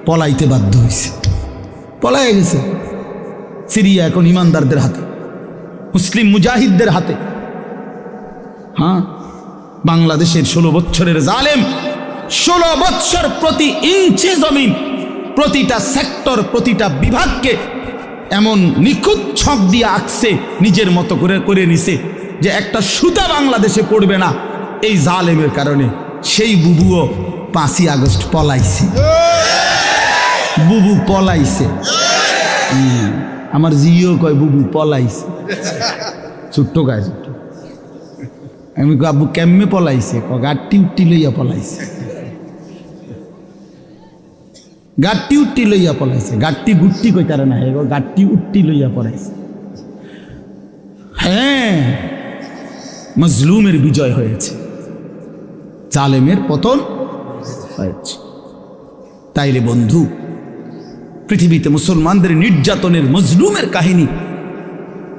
পলাইতে বাধ্য হয়েছে, পলাইয়া গেছে। সিরিয়া এখন ইমানদারদের হাতে, মুসলিম মুজাহিদদের হাতে। হ্যাঁ, বাংলাদেশের 16 বছরের জালেম 16 বছর প্রতি ইঞ্চি জমিন, প্রতিটা সেক্টর, প্রতিটা বিভাগকে এমন নিখুঁত ছক দিয়ে আঁকছে, নিজের মতো করে করে নিছে যে একটা সুতা বাংলাদেশে পড়বে না এই জালেমের কারণে। সেই বুবুও 5ই আগস্ট পলাইছে, বুবু পলাইছে। আমার জিও কয় বুবু পলাইছে, ছোট্ট গাছ। আমি আব্বু কেমনে পলাইছে? গাড়টি উঠটি লইয়া পলাইছে, গাড়টি উঠটি লইয়া পলাইছে। গাড়টি গুট্টি কইতারে না, গাড়টি উঠটি লইয়া পলাইছে। হ্যাঁ, মজলুমের বিজয় হয়েছে, জালেমের পতন হয়েছে। তাইলে বন্ধু, পৃথিবীতে মুসলমানদের নির্যাতনের মজলুমের কাহিনী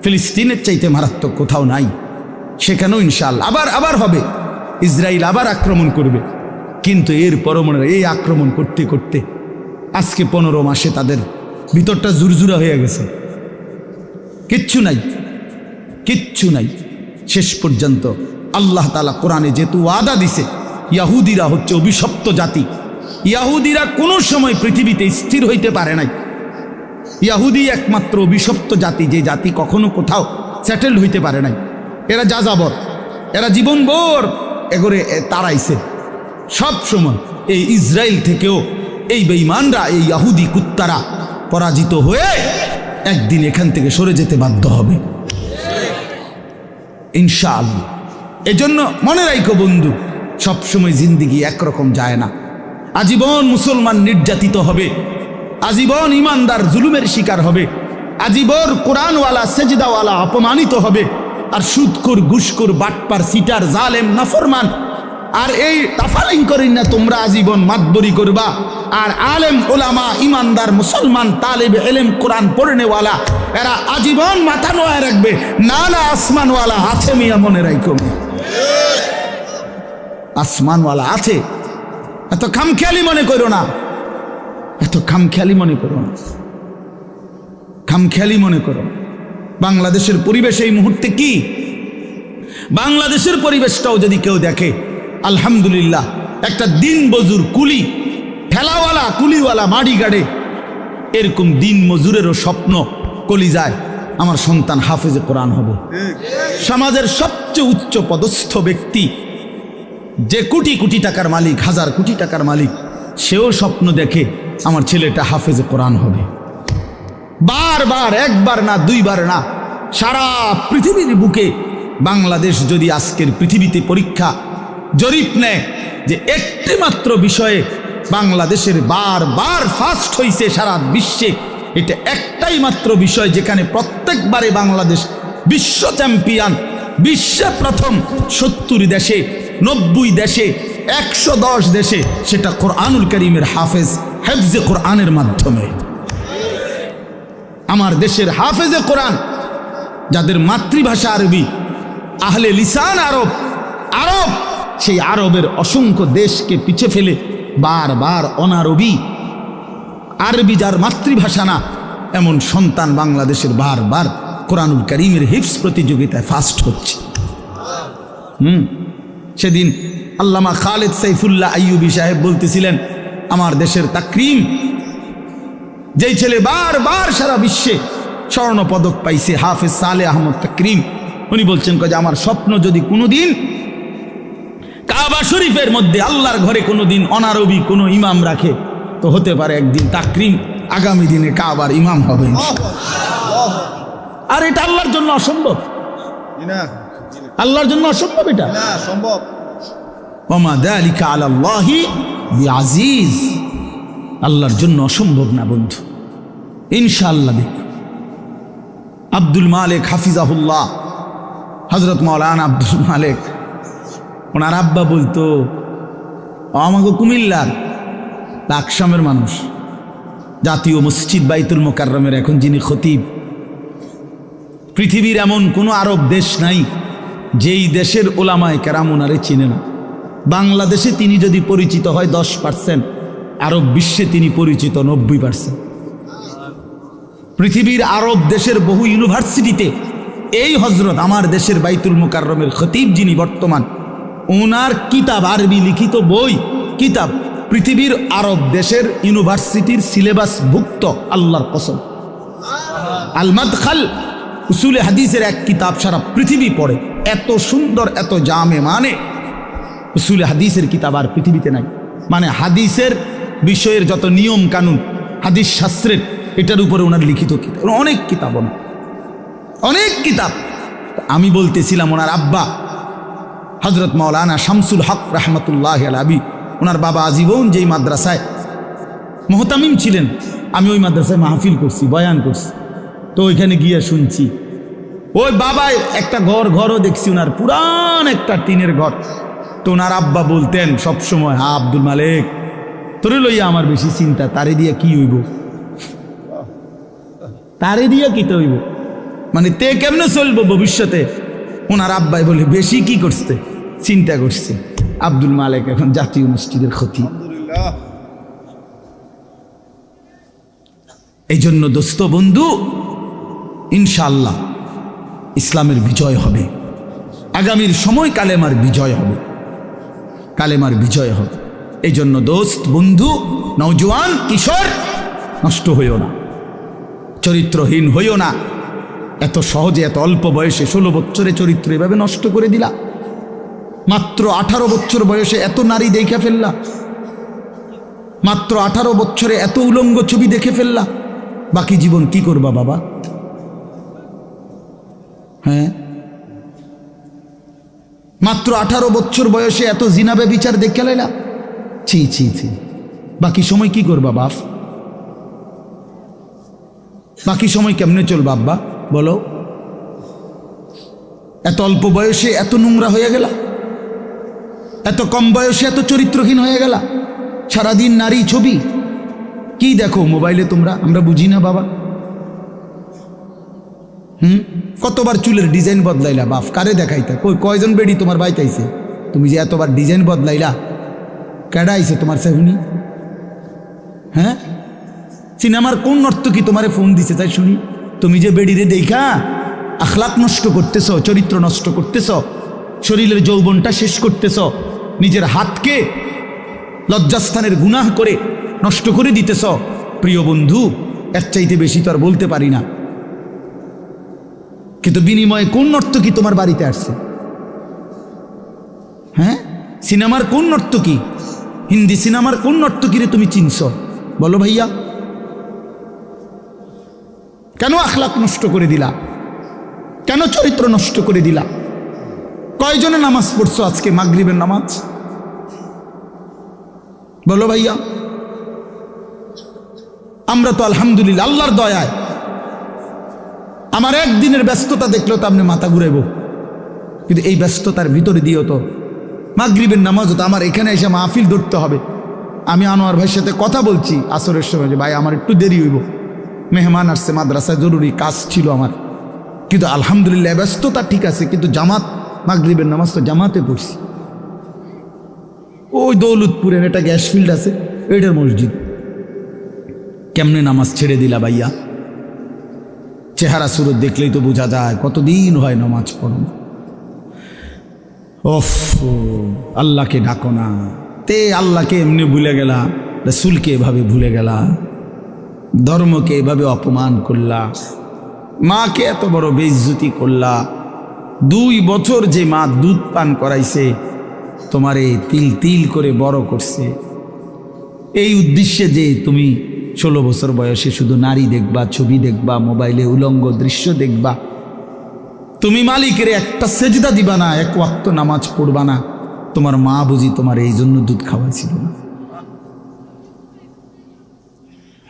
ফিলিস্তিনের চাইতে মারাত্মক কোথাও নাই। সেখানেও ইনশাআল্লাহ আবার হবে, ইসরায়েল আবার আক্রমণ করবে। কিন্তু এর পরমাণু এই আক্রমণ করতে করতে আজকে 15 মাসে তাদের ভিতরটা জুরজুরা হয়ে গেছে, কিচ্ছু নাই, কিচ্ছু নাই। শেষ পর্যন্ত আল্লাহ তাআলা কোরআনে যেহেতু ওয়াদা দিছে, ইয়াহুদিরা হচ্ছে অভিশপ্ত জাতি। ইয়াহুদিরা কোনো সময় পৃথিবীতে স্থির হইতে পারে নাই। ইয়াহুদি একমাত্র অভিশপ্ত জাতি, যে জাতি কখনো কোথাও সেটেলড হইতে পারে নাই। এরা যাযাবর, এরা জীবনভর এগোরে তাড়াইছে সব সময়। এই ইসরায়েল থেকেও এই বেঈমানরা, এই ইয়াহুদি কুত্তারা পরাজিত হয়ে একদিন এখান থেকে সরে যেতে বাধ্য হবে ইনশাআল্লাহ। এজন্য মনে রাখো বন্ধু, সবসময় জিন্দিগি একরকম যায় না। আজীবন মুসলমান নির্যাতিত হবে, আজীবন ইমানদার জুলুমের শিকার হবে, আজীবন কোরআনওয়ালা সেজদাওয়ালা অপমানিত হবে। আর সুদখোর, ঘুষখোর, বাটপার, সিটার, জালেম, নাফরমান আর এই তাফালিং করেন না তোমরা আজীবন মাতবরি করবা। আর আলেম ওলামা ইমানদার মুসলমান তালেবে এলেম কোরআন পড়নেওয়ালা এরা আজীবন মাথা নোয়া রাখবে। না না, আসমানওয়ালা আছে মিয়া, মনে রাখো, আসমানওয়ালা আছে। এত খামখেয়ালি মনে করো না, এত খামখেয়ালি মনে করো না, খামখেয়ালি মনে করো। বাংলাদেশের পরিবেশ এই মুহূর্তে কি? বাংলাদেশের পরিবেশটাও যদি কেউ দেখে, আলহামদুলিল্লাহ, একটা দিন মজুর কুলি, ঠেলাওয়ালা, কুলিওয়ালা, মাড়ি গাড়ে, এরকম দিন মজুরেরও স্বপ্ন কলিজায় আমার সন্তান হাফেজে কোরআন হবে। সমাজের সবচেয়ে উচ্চ পদস্থ ব্যক্তি, যে কোটি কোটি টাকার মালিক, 1000 কোটি টাকার মালিক, সেও স্বপ্ন দেখে আমার ছেলেটা হাফেজে কোরআন হবে। বারবার, একবার না, দুইবার না, সারা পৃথিবীর বুকে বাংলাদেশ যদি আজকের পৃথিবীতে পরীক্ষা জরিপ নেয় যে একটি মাত্র বিষয়ে বাংলাদেশের বারবার ফার্স্ট হইছে সারা বিশ্বে, এটা একটাই মাত্র বিষয় যেখানে প্রত্যেকবারে বাংলাদেশ বিশ্ব চ্যাম্পিয়ন, বিশ্বে প্রথম 70 দেশে, 90 দেশে, 110 দেশে, সেটা কোরআনুল কারীমের হাফেজ, হেফজে কোরআনের মাধ্যমে। আমার দেশের হাফেজে কোরআন যাদের মাতৃভাষা আরবি, আহলে লিসান আরব, সেই আরবের অসংখ্য দেশকে পিছে ফেলে বারবার অনারবি, আরবি যার মাতৃভাষা না এমন সন্তান বাংলাদেশের বারবার কোরআনুল কারীমের হিফজ প্রতিযোগিতায় ফার্স্ট হচ্ছে। সেদিন আল্লামা খালেদ সাইফুল্লাহ আইয়ুবী সাহেব বলতেছিলেন, আমার দেশের তাকরিম, যেই ছেলে বারবার সারা বিশ্বে স্বর্ণ পদক পাইছে, হাফেজ সালেহ আহমদ তাকরিম, উনি বলছেন যে আমার স্বপ্ন যদি কোনোদিন কাবা শরীফের মধ্যে আল্লাহর ঘরে কোনোদিন অনারবি কোনো ইমাম রাখে তো হতে পারে একদিন তাকরিম আগামী দিনে কাবার ইমাম হবে। আর এটা আল্লাহর জন্য অসম্ভব, আল্লাহর জন্য অসম্ভব, এটা সম্ভব। ওমা যালিকা আলাল্লাহি বিআজিজ, আল্লাহর জন্য অসম্ভব না বন্ধু, ইনশাআল্লাহ। দেখ আব্দুল মালিক হাফিজাহুল্লাহ, হযরত মাওলানা আব্দুল মালিক, ওনার আব্বা বলতো, আমাকে কুমিল্লার লাকসামের মানুষ, জাতীয় মসজিদ বাইতুল মোকাররমের এখন যিনি খতিব, পৃথিবীর এমন কোনো আরব দেশ নাই যেই দেশের ওলামায়ে কেরাম ওনারে চিনে না। বাংলাদেশে তিনি যদি পরিচিত হয় 10%, আরব বিশ্বে তিনি পরিচিত 90%। পৃথিবীর আরব দেশের বহু ইউনিভার্সিটিতে এই হজরত আমার দেশের বাইতুল মোকাররমের খতিব যিনি বর্তমান, ওনার কিতাব, আরবি লিখিত বই কিতাব পৃথিবীর আরব দেশের ইউনিভার্সিটির সিলেবাস ভুক্ত, আল্লাহর কসম। আল মাদখাল উসুলে হাদিসের এক কিতাব সারা পৃথিবী পড়ে, এত সুন্দর, এত জামে, মানে উসুলে হাদিসের কিতাব আর পৃথিবীতে নাই। মানে হাদিসের বিষয়ের যত নিয়ম কানুন, হাদিস শাস্ত্রের, এটার উপরে ওনার লিখিত কিতাব, অনেক কিতাব, অনেক কিতাব। আমি বলতেছিলাম ওনার আব্বা হযরত মাওলানা শামসুল হক রাহমাতুল্লাহি আলাইহি, ওনার বাবা আজীবন যেই মাদ্রাসায় মুহতামিম ছিলেন, আমি ওই মাদ্রাসায় মাহফিল করছি, বয়ান করছি, তো ওইখানে গিয়ে শুনছি ওই বাবাই একটা ঘরও দেখছি, ওনার পুরান একটা টিনের ঘর। তো ওনার আব্বা বলতেন সবসময়, হ্যাঁ আব্দুল মালিক, তোরে লইয়া আমার বেশি চিন্তা, তারে দিয়া কি হইব, তারে দিয়া কি তো হইব, মানে তে কেমনে চলবো ভবিষ্যতে। ওনার আব্বাই বলে, বেশি কি করছে, চিন্তা করছে। আব্দুল মালিক এখন জাতীয় মসজিদের খতিব। এই জন্য দোস্ত বন্ধু, ইনশাআল্লাহ ইসলামের বিজয় হবে, আগামীর সময় কালেমার বিজয় হবে, কালেমার বিজয় হবে। এই জন্য দোস্ত বন্ধু, নওজোয়ান কিশোর, নষ্ট হইও না, চরিত্রহীন হইও না। এত সহজে, এত অল্প বয়সে 16 বছরে চরিত্র এভাবে নষ্ট করে দিলা, মাত্র 18 বছর বয়সে এত নারী দেখে ফেললা, মাত্র 18 বছরে এত উলঙ্গ ছবি দেখে ফেললা, বাকি জীবন কি করবা বাবা? হ্যাঁ, মাত্র 18 বছর বয়সে এত জিনা ব্যভিচার দেখে লাইলা, ছি ছি ছি, বাকি সময় কি করবা বাপ? বাকি সময় কেমনে চলবা আব্বা বলো? এত অল্প বয়সে এত নোংরা হয়ে গেলা, এত কম বয়সে এত চরিত্রহীন হয়ে গেলা, সারাদিন নারী ছবি কি দেখো মোবাইলে তোমরা, আমরা বুঝি না বাবা। কতবার চুলের ডিজাইন বদলাইলা বাপ, কারে দেখাইতা? কয়জন বেডি তোমার বাইতাইছে? তুমি যে এতবার ডিজাইন বদলাইলা, কেডা আইছে তোমার সেহুনি? হ্যাঁ, সিনেমার কোন নর্তকী তোমারে ফোন দিছে তাই শুনি? তুমি যে বেডিরে দেখা আখলাক নষ্ট করতেছ, চরিত্র নষ্ট করতেছ, শরীরের যৌবনটা শেষ করতেছ, নিজের হাতকে লজ্জাস্থানের গুনাহ করে নষ্ট করে দিতেছ। প্রিয় বন্ধু, এর চাইতে বেশি তো আর বলতে পারি না, কিন্তু বিনিময়ে কোন নর্তকী তোমার বাড়িতে আসছে? হ্যাঁ, সিনেমার কোন নর্তকী, হিন্দি সিনেমার কোন নর্তকীরে তুমি চিনছ বলো ভাইয়া? কেন আখলাক নষ্ট করে দিলা? কেন চরিত্র নষ্ট করে দিলা? কয়জনে নামাজ পড়ছো আজকে মাগরিবের নামাজ বলো ভাইয়া? আমরা তো আলহামদুলিল্লাহ আল্লাহর দয়ায় আমার একদিনের ব্যস্ততা দেখলেও তো আপনি মাথা ঘুরাইব, কিন্তু এই ব্যস্ততার ভিতরে দিয়েও তো মাগরিবের নামাজও তো আমার এখানে এসে মাহফিল ধরতে হবে। আমি আনোয়ার ভাইয়ের সাথে কথা বলছি আসরের সময় যে ভাই আমার একটু দেরি হইব, মেহমান আসছে, মাদ্রাসায় জরুরি কাজ ছিল আমার, কিন্তু আলহামদুলিল্লাহ ব্যস্ততা ঠিক আছে, কিন্তু জামাত মাগরিবের নামাজ তো জামাতে পড়ছি। ওই দৌলতপুরের একটা গ্যাস ফিল্ড আছে, এটার মসজিদ। কেমনে নামাজ ছেড়ে দিলা ভাইয়া? চেহারা সুরত দেখলেই তো বোঝা যায় কতদিন হয় নামাজ পড়ো। ওফ, আল্লাহকে ডাকো না। তে আল্লাহকে এমনি ভুলে গেলা, রাসূলকে এভাবে ভুলে গেলা, ধর্মকে এভাবে অপমান করলা, মাকে এত বড় বেইজ্জতি করলা। 2 বছর যে মা দুধ পান করাইছে, তোমারে তিল তিল করে বড় করছে, এই উদ্দেশ্যে যে তুমি 16 বছর বয়সে শুধু নারী দেখবা, ছবি দেখবা, মোবাইলে উলঙ্গ দৃশ্য দেখবা, তুমি মালিকের একটা সেজদা দিবা না, 1 ওয়াক্ত নামাজ পড়বা না, তোমার মা বুঝি তোমার এই জন্য দুধ খাওয়াইছিল না?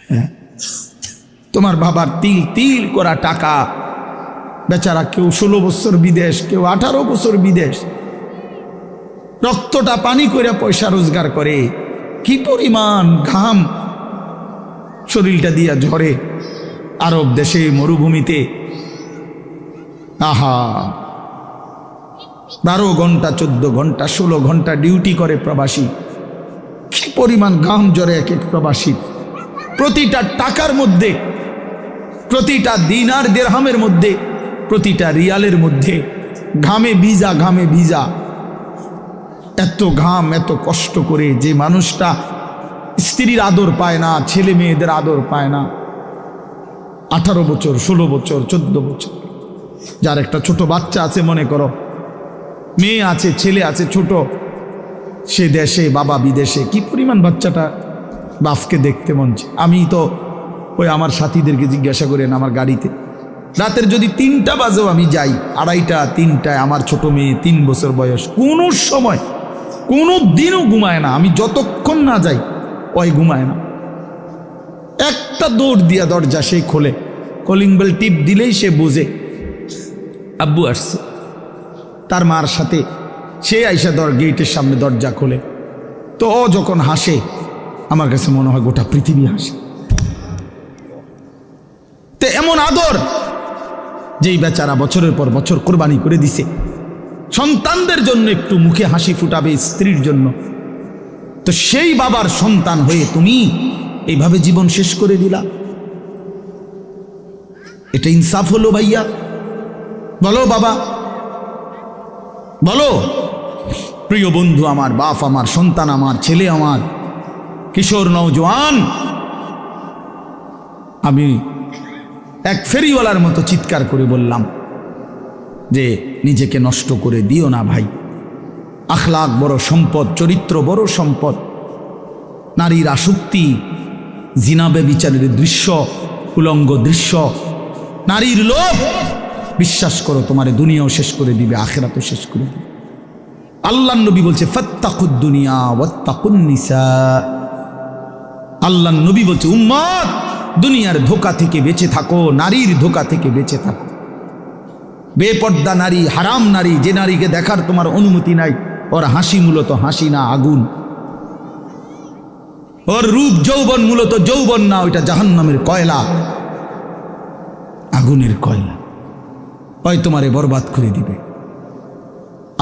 হ্যাঁ, তোমার বাবার তিল তিল করা টাকা, বেচারা কেউ 16 বছর বিদেশ, কেউ 18 বছর বিদেশ, রক্তটা পানি করে পয়সা রোজগার করে, কি পরিমাণ ঘাম শরীরটা দিয়া ঝরে আরব দেশে মরুভূমিতে। আহা, 12 ঘন্টা 14 ঘন্টা 16 ঘন্টা ডিউটি করে প্রবাসী, কি পরিমাণ ঘাম ঝরে এক এক প্রবাসী। প্রতিটা টাকার মধ্যে, প্রতিটা দিনার দিরহামের মধ্যে, প্রতিটা রিয়ালের মধ্যে ঘামে ভিজা, ঘামে ভিজা। এত ঘাম, এত কষ্ট করে যে মানুষটা স্ত্রীর আদর পায় না, ছেলে মেয়েদের আদর পায় না, 18 বছর 16 বছর 14 বছর, যার একটা ছোট বাচ্চা আছে, মনে করো মেয়ে আছে, ছেলে আছে ছোট, সে দেশে, বাবা বিদেশে, কি পরিমাণ বাচ্চাটা বাপকে দেখতে মন চায়। আমি তো ওই আমার সাথীদেরকে জিজ্ঞাসা করেন, আমার গাড়িতে রাতের যদি 3টা বাজেও আমি যাই, 2:30 3টায়, আমার ছোট মেয়ে 3 বছর বয়স, কোনো সময় কোনো দিনও ঘুমায় না। আমি যতক্ষণ না যাই ওই ঘুমায় না। একটা দৌড় দিয়া দরজা সে খোলে, কলিং বেল টিপ দিলেই সে বোঝে আব্বু আসছে। তার মার সাথে সে আইসা গেটের সামনে দরজা খোলে, তো ও যখন হাসে আমার কাছে মনে হয় গোটা পৃথিবী হাসে। তো এমন আদর যেই বেচারা বছরের পর বছর কোরবানি করে দিছে সন্তানদের জন্য, একটু মুখে হাসি ফুটাবে স্ত্রীর জন্য, তো সেই বাবার সন্তান হয়ে তুমি এইভাবে জীবন শেষ করে দিলা। এটা ইনসাফ হলো ভাইয়া? বলো বাবা, বলো। প্রিয় বন্ধু আমার, বাপ আমার, সন্তান আমার, ছেলে আমার, কিশোর নওজোয়ান, আমি এক ফেরিওয়ালার মতো চিৎকার করে বললাম যে নিজেকে নষ্ট করে দিও না ভাই। আখলাক বড় সম্পদ, চরিত্র বড় সম্পদ। নারীর আসক্তি, জিনা ব্যভিচারের দৃশ্য, উলঙ্গ দৃশ্য, নারীর লোভ, বিশ্বাস করো তোমার দুনিয়াও শেষ করে দিবে, আখিরাতও শেষ করে দিবে। আল্লাহর নবী বলছে ফাত্তাকুদ দুনিয়া ওয়াত্তাকুন নিসা। আল্লাহর নবী বলছে উম্মত, দুনিয়ার ধোঁকা থেকে বেঁচে থাকো, নারীর ধোঁকা থেকে বেঁচে থাকো। বেপর্দা নারী, হারাম নারী, যে নারীকে দেখার তোমার অনুমতি নাই, ওর হাসি মূলত হাসি না, আগুন। ওর রূপ যৌবন মূলত যৌবন না, ওইটা জাহান্নামের কয়লা, আগুনের কয়লা, ওই তোমারে বরবাদ করে দিবে।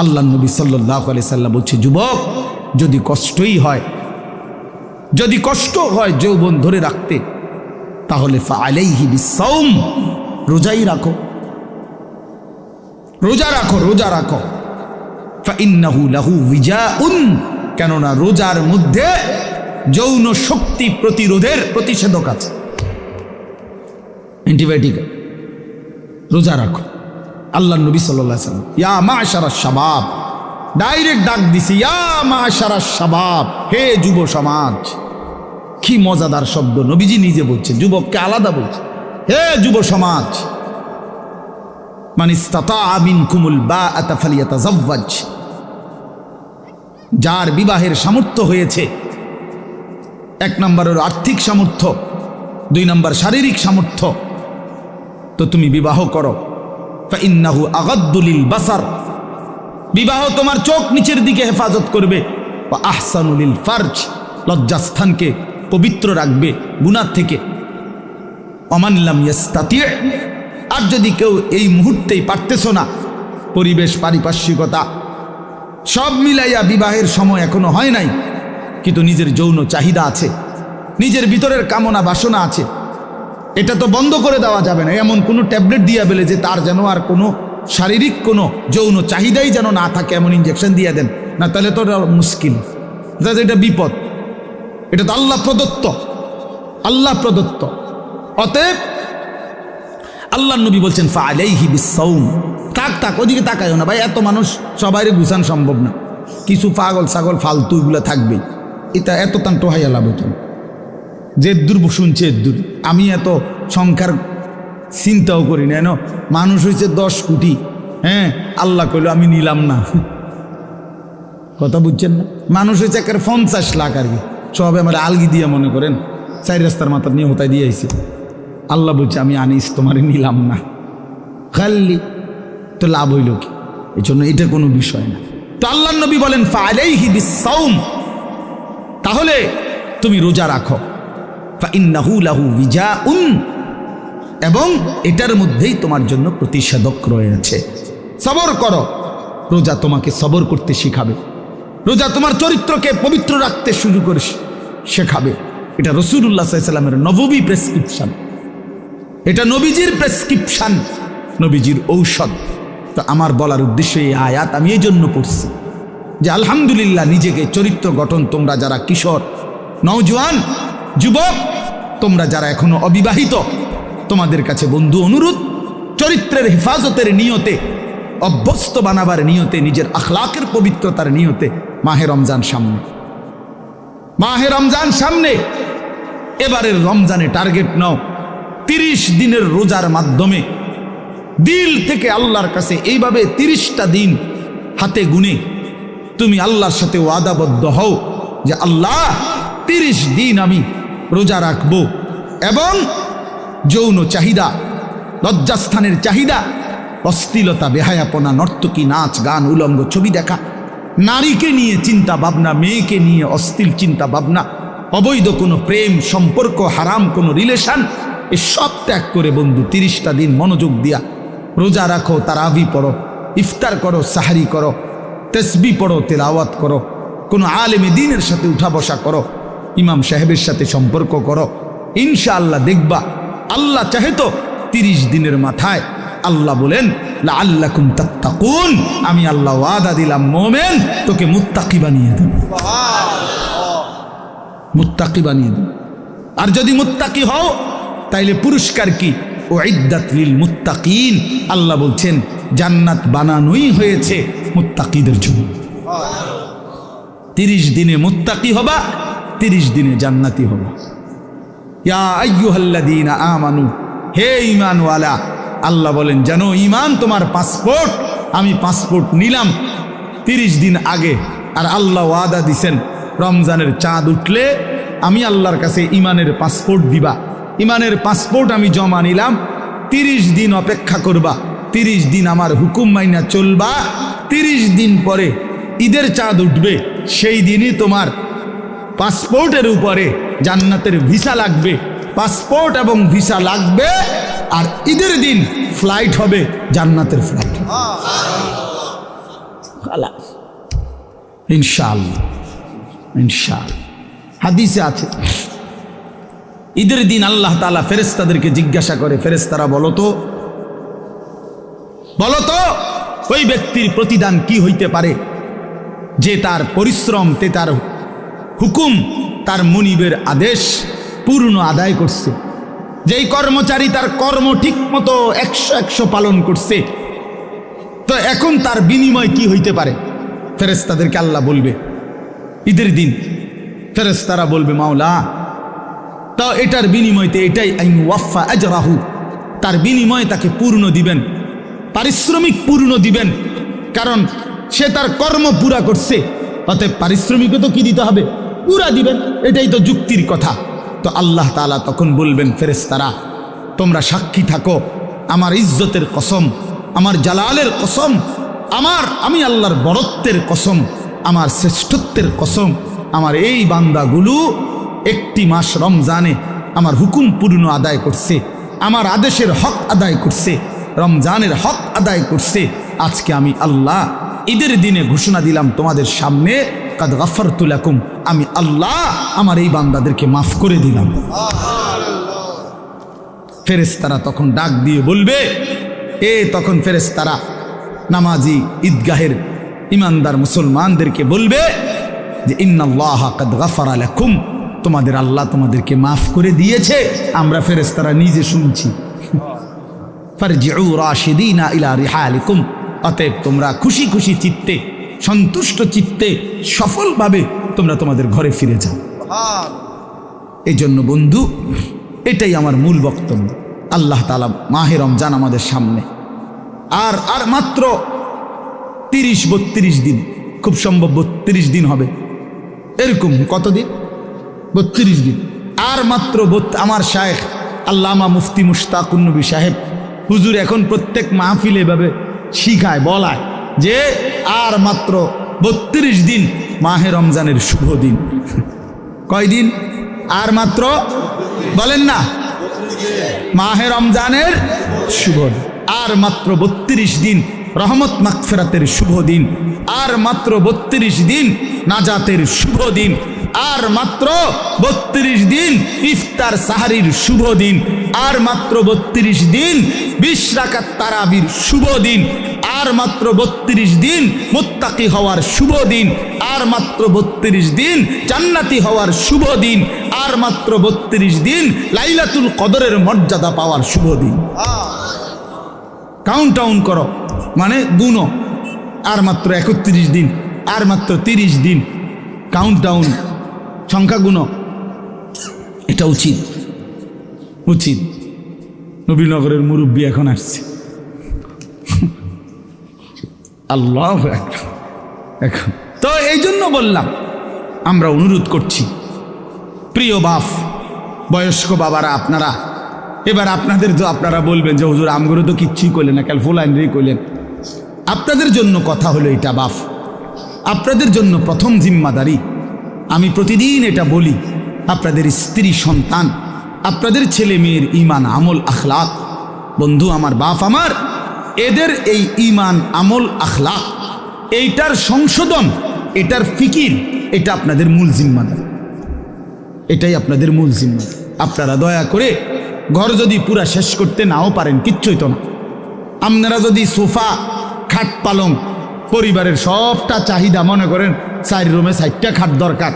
আল্লাহর নবী সাল্লাল্লাহু আলাইহি সাল্লাম বলছে যুবক, যদি কষ্টই হয়, যদি কষ্ট হয় যৌবন ধরে রাখতে, তাহলে ফাআলাইহি বিসসাওম, রোজাই রাখো, রোজা রাখো, রোজা রাখো। ফাইন্নাহু লাহু বিজাউন, কেননা রোজার মধ্যে যৌন শক্তি প্রতিরোধের প্রতিষেধক আছে, অ্যান্টিবায়োটিক। রোজা রাখো। আল্লাহ নবী সাল্লাল্লাহু আলাইহি ওয়াসাল্লাম ইয়া মাশারাশ শাবাব, ডাইরেক্ট ডাক দিছি, ইয়া মাশারাশ শাবাব, হে যুব সমাজ। কি মজাদার শব্দ, নবীজি নিজে বলছে, যুবককে আলাদা বলছে, হে যুব সমাজ। মান ইসতাতাআ মিনকুমুল বাআতা ফালিয়াতাযাওয়াজ, যার বিবাহের সামর্থ্য হয়েছে, 1 নম্বরের আর্থিক সামর্থ্য, 2 নম্বর শারীরিক সামর্থ্য, তো তুমি বিবাহ করো। ফাইন্নাহু আগাদ্দু লিল বাসার, বিবাহ তোমার চোখ নিচের দিকে হেফাজত করবে। ওয়া আহসানু লিল ফারজ, লজ্জাস্থানকে পবিত্র রাখবে গুনাহ থেকে। ওমান লাম ইয়াস্তাতি, আর যদি কেউ এই মুহূর্তেই পারতেছো না, পরিবেশ পারিপার্শ্বিকতা সব মিলাইয়া বিবাহের সময় এখনো হয় নাই, কিন্তু নিজের যৌন চাহিদা আছে, নিজের ভিতরের কামনা বাসনা আছে, এটা তো বন্ধ করে দেওয়া যাবে না। এমন কোনো ট্যাবলেট দিয়া বেলে যে তার যেন আর কোনো শারীরিক কোনো যৌন চাহিদাই যেন না থাকে, এমন ইঞ্জেকশন দিয়ে দেন না, তাহলে তো মুশকিল, এটা বিপদ। এটা তো আল্লাহ প্রদত্ত, আল্লাহ প্রদত্ত। অতএব আল্লাহ নবী বলছেন ফালাইহি বিসসাওম। থাক ওদিকে তাকায়ও না ভাই, এত মানুষ সবাইরে গুছান সম্ভব না, কিছু পাগল ছাগল ফালতু এগুলো থাকবেই। এটা এত তান টোহাইয়া লাভ হতো না, যে দূর শুনছে দূর। আমি এত সংখ্যার চিন্তাও করি না, এন মানুষ হয়েছে 10 কোটি, হ্যাঁ আল্লাহ কইল আমি নিলাম না, কথা বুঝছেন না? মানুষ হয়েছে একের 50 লাখ আর কি, সব আমার আলগি দিয়ে মনে করেন 4 রাস্তার মাথার নিয়ে হতায় দিয়ে আইছে। আল্লাহ বলছে আমি আনিস তোমারে নিলাম না, খালি তো লাভ হইল কি? এই জন্য এটা কোনো বিষয় না। তো আল্লাহ নবী বলেন ফালাইহি বিসসাওম, তাহলে তুমি রোজা রাখো, ফাইন্নাহু লাহু বিজাউন, এবং এটার মধ্যেই তোমার জন্য প্রতিষেধক রয়েছে। সবর করো, রোজা তোমাকে সবর করতে শিখাবে, রোজা তোমার চরিত্রকে পবিত্র রাখতে শুরু করে শেখাবে। এটা রাসূলুল্লাহ সাল্লাল্লাহু আলাইহি ওয়াসাল্লামের নববী প্রেসক্রিপশন, এটা নবীজির প্রেসক্রিপশন, নবীজির ঔষধ। তো আমার বলার উদ্দেশ্য এই আয়াত আমি এই জন্য পড়ছি যে আলহামদুলিল্লাহ নিজেকে চরিত্র গঠন, তোমরা যারা কিশোর, নওজোয়ান, যুবক, তোমরা যারা এখনো অবিবাহিত, তোমাদের কাছে বন্ধু অনুরোধ, চরিত্রের হেফাজতের নিয়তে, অভ্যস্ত বানাবার নিয়তে, নিজের আখলাকের পবিত্রতার নিয়তে মাহে রমজান সামনে, মাহে রমজান সামনে। এবারের রমজানে টার্গেট নাও 30 দিনের রোজার মাধ্যমে দিল থেকে আল্লাহর কাছে এইভাবে 30টা দিন হাতে গুনে তুমি আল্লাহর সাথে ওয়াদাবদ্ধ হও যে আল্লাহ 30 দিন আমি রোজা রাখবো, এবং যৌন চাহিদা, লজ্জাস্থানের চাহিদা, অশ্লীলতা, বেহায়াপনা, নর্তকী, নাচ গান, উলঙ্গ ছবি দেখা, নারীকে নিয়ে চিন্তা ভাবনা, মেয়েকে নিয়ে অশ্লীল চিন্তা ভাবনা, অবৈধ কোনো প্রেম সম্পর্ক, হারাম কোনো রিলেশন, এ সব ত্যাগ করে বন্ধু 30টা দিন মনোযোগ দিয়া রোজা রাখো, তারাবি পড়ো, ইফতার করো, সাহারি করো, তসবিহ পড়ো, তেলাওয়াত করো, কোনো আলেমে দ্বীনের সাথে উঠা বসা করো, ইমাম সাহেবের সাথে সম্পর্ক করো। ইনশাআল্লাহ দেখবা আল্লাহ চাহে তো 30 দিনের মাথায় আল্লাহ বলেন লাআল্লাকুম তাত্তাকুন, আমি আল্লাহ ওয়াদা দিলাম মোমেন তোকে মুত্তাকি বানিয়ে দেব, মুত্তাকি বানিয়ে দেব। আর যদি মুত্তাকি হও তাইলে পুরস্কার কি? উইদ্দাত লিল মুত্তাকিন, আল্লাহ বলছেন জান্নাত বানানোই হয়েছে মুত্তাকিদের জন্য। 30 দিনে মুত্তাকি হবা, 30 দিনে জান্নাতি হবা। ইয়া আইয়ুহাল্লাযীনা আমানু, হে ঈমানওয়ালা, আল্লাহ বলেন জানো ঈমান তোমার পাসপোর্ট, আমি পাসপোর্ট নিলাম 30 দিন আগে। আর আল্লাহ ওয়াদা দিছেন রমজানের চাঁদ উঠলে আমি আল্লাহর কাছে ঈমানের পাসপোর্ট দিবা, ঈমানের পাসপোর্ট আমি জমা নিলাম, 30 দিন অপেক্ষা করবা, 30 দিন আমার হুকুম মাইনা চলবা, 30 দিন পরে ঈদের চাঁদ উঠবে, সেই দিনই তোমার পাসপোর্টের উপরে জান্নাতের ভিসা লাগবে, পাসপোর্ট এবং ভিসা লাগবে, আর ঈদের দিন ফ্লাইট হবে, জান্নাতের ফ্লাইট, ইনশাআল্লাহ, ইনশাআল্লাহ। হাদিসে আছে ঈদের দিন আল্লাহ তাআলা ফেরেশতাদেরকে জিজ্ঞাসা করে, ফেরেশতারা বলো তো ওই ব্যক্তির প্রতিদান কি হইতে পারে যে তার পরিশ্রম, তার হুকুম, তার মুনিবের আদেশ পূর্ণ আদায় করছে, যেই কর্মচারী তার কর্ম ঠিক মতো 100 পালন করছে, তো এখন তার বিনিময় কি হইতে পারে? ফেরেশতাদেরকে আল্লাহ বলবে ঈদের দিন, ফেরেশতারা বলবে মাওলা তো এটার বিনিময়তে এটাই আইন ওয়াফা আজরাহু, তার বিনিময়ে তাকে পূর্ণ দিবেন, পারিশ্রমিক পূর্ণ দিবেন, কারণ সে তার কর্ম পুরা করছে, অতএব পারিশ্রমিকও তো কি দিতে হবে? পুরা দিবেন, এটাই তো যুক্তির কথা। তো আল্লাহ তাআলা তখন বলবেন ফেরেশতারা তোমরা সাক্ষী থাকো, আমার ইজ্জতের কসম, আমার জালালের কসম, আমি আল্লাহর বরত্বের কসম, আমার শ্রেষ্ঠত্বের কসম, আমার এই বান্দাগুলো 1 মাস রমজানে আমার হুকুম পূর্ণ আদায় করছে, আমার আদেশের হক আদায় করছে, রমজানের হক আদায় করছে। আজকে আমি আল্লাহ ঈদের দিনে ঘোষণা দিলাম তোমাদের সামনে, কাদ গাফারতু লাকুম, আমি আল্লাহ আমার এই বান্দাদেরকে মাফ করে দিলাম। ফেরেশতারা তখন ডাক দিয়ে বলবে, তখন ফেরেশতারা নামাজি ঈদগাহের ইমানদার মুসলমানদেরকে বলবে যে ইন্নাল্লাহ কাদ গাফারা লাকুম, তোমাদের আল্লাহ তোমাদেরকে মাফ করে দিয়েছে। আমরা ফেরেশতারা নিজে শুনছি। ফারজিউ রাশিদিনা ইলা রিহালিকুম, অতএব তোমরা খুশি খুশি চিত্তে, সন্তুষ্ট চিত্তে, সফলভাবে তোমরা তোমাদের ঘরে ফিরে যাও। এই জন্য বন্ধু, এটাই আমার মূল বক্তব্য। আল্লাহ তাআলা মাহে রমজান আমাদের সামনে, আর মাত্র 30-32 দিন, খুব সম্ভব 32 দিন হবে, এরকম কতদিন, 32 দিন। আর মাত্র আমার শায়েখ আল্লামা মুফতি মুশতাকুন নবী সাহেব হুজুর এখন প্রত্যেক মাহফিলে এভাবে শিখায়, বলায় যে আর মাত্র 32 দিন মাহে রমজানের শুভ দিন। কয়দিন? আর মাত্র, বলেন না, মাহে রমজানের শুভ দিন। আর মাত্র 32 দিন রহমত মাগফিরাতের শুভ দিন। আর মাত্র 32 দিন নাজাতের শুভ দিন। আর মাত্র 32 দিন ইফতার সাহারির শুভ দিন। আর মাত্র 32 দিন 20 রাকাত তারাবির শুভ দিন। আর মাত্র 32 দিন মুত্তাকি হওয়ার শুভ দিন। আর মাত্র 32 দিন জান্নাতি হওয়ার শুভ দিন। আর মাত্র 32 দিন লাইলাতুল কদরের মর্যাদা পাওয়ার শুভ দিন। কাউন্ট ডাউন করো, মানে গুনো। আর মাত্র 31 দিন, আর মাত্র 30 দিন, কাউন্ট ডাউন, সংখ্যা গুনো। এটা উচিত, উচিত। নবীনগরের মুরব্বী এখন আসছে, আল্লাহু আকবার। এখন তো এই জন্য বললাম, আমরা অনুরোধ করছি, প্রিয় বাপ, বয়স্ক বাবারা, আপনারা এবার আপনাদের, তো আপনারা বলবেন যে হুজুর আমগুলো তো কিচ্ছুই করলেন না, কাল ফুল আইনরেই করলেন। আপনাদের জন্য কথা হলো এটা বাপ, আপনাদের জন্য প্রথম জিম্মাদারি। আমি প্রতিদিন এটা বলি, আপনাদের স্ত্রী সন্তান, আপনাদের ছেলে মেয়ের ঈমান আমল আখলাক, বন্ধু আমার, বাপ আমার, এদের এই ঈমান আমল আখলাক, এইটার সংশোধন, এটার ফিকির, এটা আপনাদের মূল জিম্মাদারি। এটাই আপনাদের মূল জিম্মাদারি। আপনারা দয়া করে ঘর যদি পুরা শেষ করতে নাও পারেন, কিচ্ছুই তো না, আপনারা যদি সোফা, খাট, পালং, পরিবারের সবটা চাহিদা, মনে করেন 4 রুমে 4টা খাট দরকার,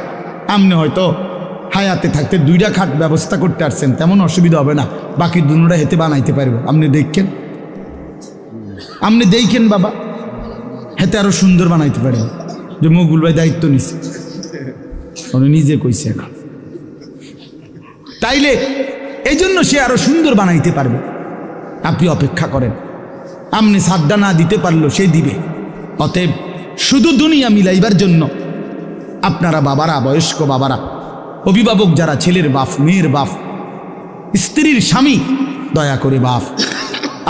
আপনি হয়তো হায়াতে থাকতে 2টা খাট ব্যবস্থা করতে পারছেন, তেমন অসুবিধা হবে না, বাকি দুটা হেতে বানাইতে পারবে। আপনি দেখেন বাবা, হেতে আরো সুন্দর বানাইতে পারবে। যে মকবুল ভাই দায়িত্ব নিছে, উনি নিজে কইছে এখন, তাইলে এই জন্য সে আরো সুন্দর বানাইতে পারবে। আপনি অপেক্ষা করেন, আপনি সাদ্দা না দিতে পারলো সে দিবে। অতএব শুধু দুনিয়া মিলাইবার জন্য আপনারা বাবারা, বয়স্ক বাবারা, অভিভাবক যারা, ছেলের বাপ, মেয়ের বাপ, স্ত্রীর স্বামী, দয়া করে বাপ,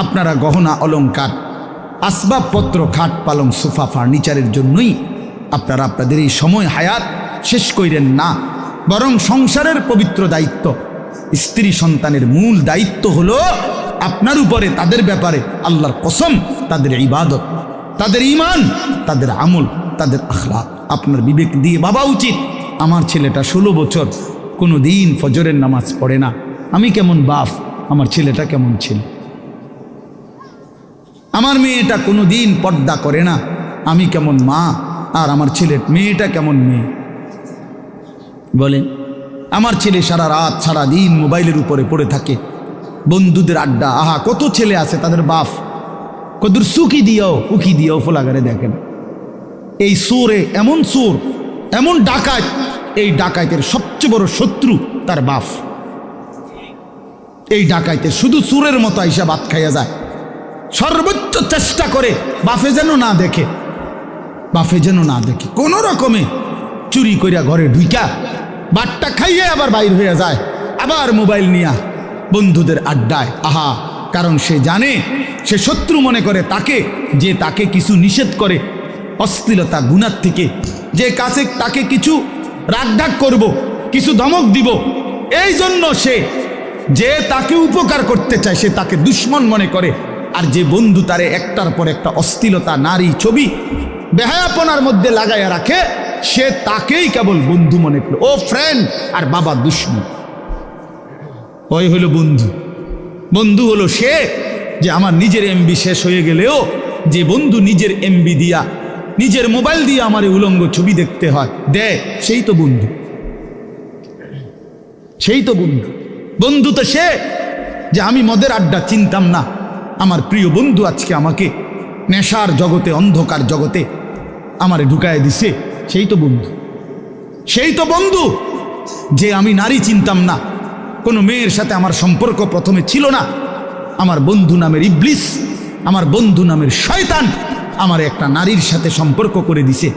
আপনারা গহনা অলংকার, আসবাবপত্র, খাট, পালং, সোফা, ফার্নিচারের জন্যই আপনারা আপনাদের এই সময় হায়াত শেষ করেন না, বরং সংসারের পবিত্র দায়িত্ব, স্ত্রী সন্তানের মূল দায়িত্ব হলো আপনার উপরে, তাদের ব্যাপারে আল্লাহর কসম, তাদের ইবাদত, তাদের ঈমান, তাদের আমল, তাদের আখলাক আপনার বিবেক দিয়ে ভাবা উচিত। আমার ছেলেটা 16 বছর কোনো দিন ফজরের নামাজ পড়ে না, আমি কেমন বাপ, আমার ছেলেটা কেমন ছেলে। আমার মেয়েটা কোনো দিন পর্দা করে না, আমি কেমন মা, আর আমার মেয়েটা কেমন মেয়ে। বলেন, আমার ছেলে সারা রাত সারা দিন মোবাইলের উপরে পড়ে থাকে, বন্ধুদের আড্ডা, আহা কত ছেলে আছে তাদের বাপ কদুর সুখী দিও উকি দিও ফোলাগারে দেখেন। এই সুরে এমন সুর, এমন ডাকাত, এই ডাকাইতের সবচেয়ে বড় শত্রু তার বাপ। এই ডাকাইতের শুধু সুরের মতো আইসা ভাত খাইয়া যায়, সর্বোচ্চ চেষ্টা করে বাপে যেন না দেখে, বাপে যেন না দেখে, কোনো রকমে চুরি করিয়া ঘরে ঢুইকা বাটটা খাইয়ে আবার বাইর হয়ে যায়, আবার মোবাইল নিয়া বন্ধুদের আড্ডায়, আহা, কারণ সে জানে, সে শত্রু মনে করে তাকে, যে তাকে কিছু নিষেধ করে অশ্লীলতা গুনার থেকে, যে কাছে তাকে কিছু রাগঢাক করব, কিছু ধমক দিব, এই জন্য সে, যে তাকে উপকার করতে চায় সে তাকে দুশ্মন মনে করে। আর যে বন্ধু তারে একটার পর একটা অশ্লীলতা, নারী, ছবি বেহায়াপনার মধ্যে লাগাইয়া রাখে, সে তাকেই কেবল বন্ধু মনে করে, ও ফ্রেন্ড, আর বাবা দুশ্মন। ওই হলো বন্ধু। বন্ধু হলো সে যে আমার নিজের এমবি শেষ হয়ে গেলেও যে বন্ধু নিজের এমবি দিয়া, নিজের মোবাইল দিয়ে আমার উলঙ্গ ছবি দেখতে হয় দেয়, সেই তো বন্ধু। সেই তো বন্ধু। বন্ধু তো সে যে আমি মদের আড্ডা চিনতাম না, আমার প্রিয় বন্ধু আজকে আমাকে নেশার জগতে, অন্ধকার জগতে আমারে ঢুকায় দিছে, সেই তো বন্ধু। সেই তো বন্ধু যে আমি নারী চিনতাম না, কোনো মেয়ের সাথে আমার সম্পর্ক প্রথমে ছিল না, আমার বন্ধু নামের ইবলিস, আমার বন্ধু নামের শয়তান আমার একটা নারীর সাথে সম্পর্ক করে দিছে,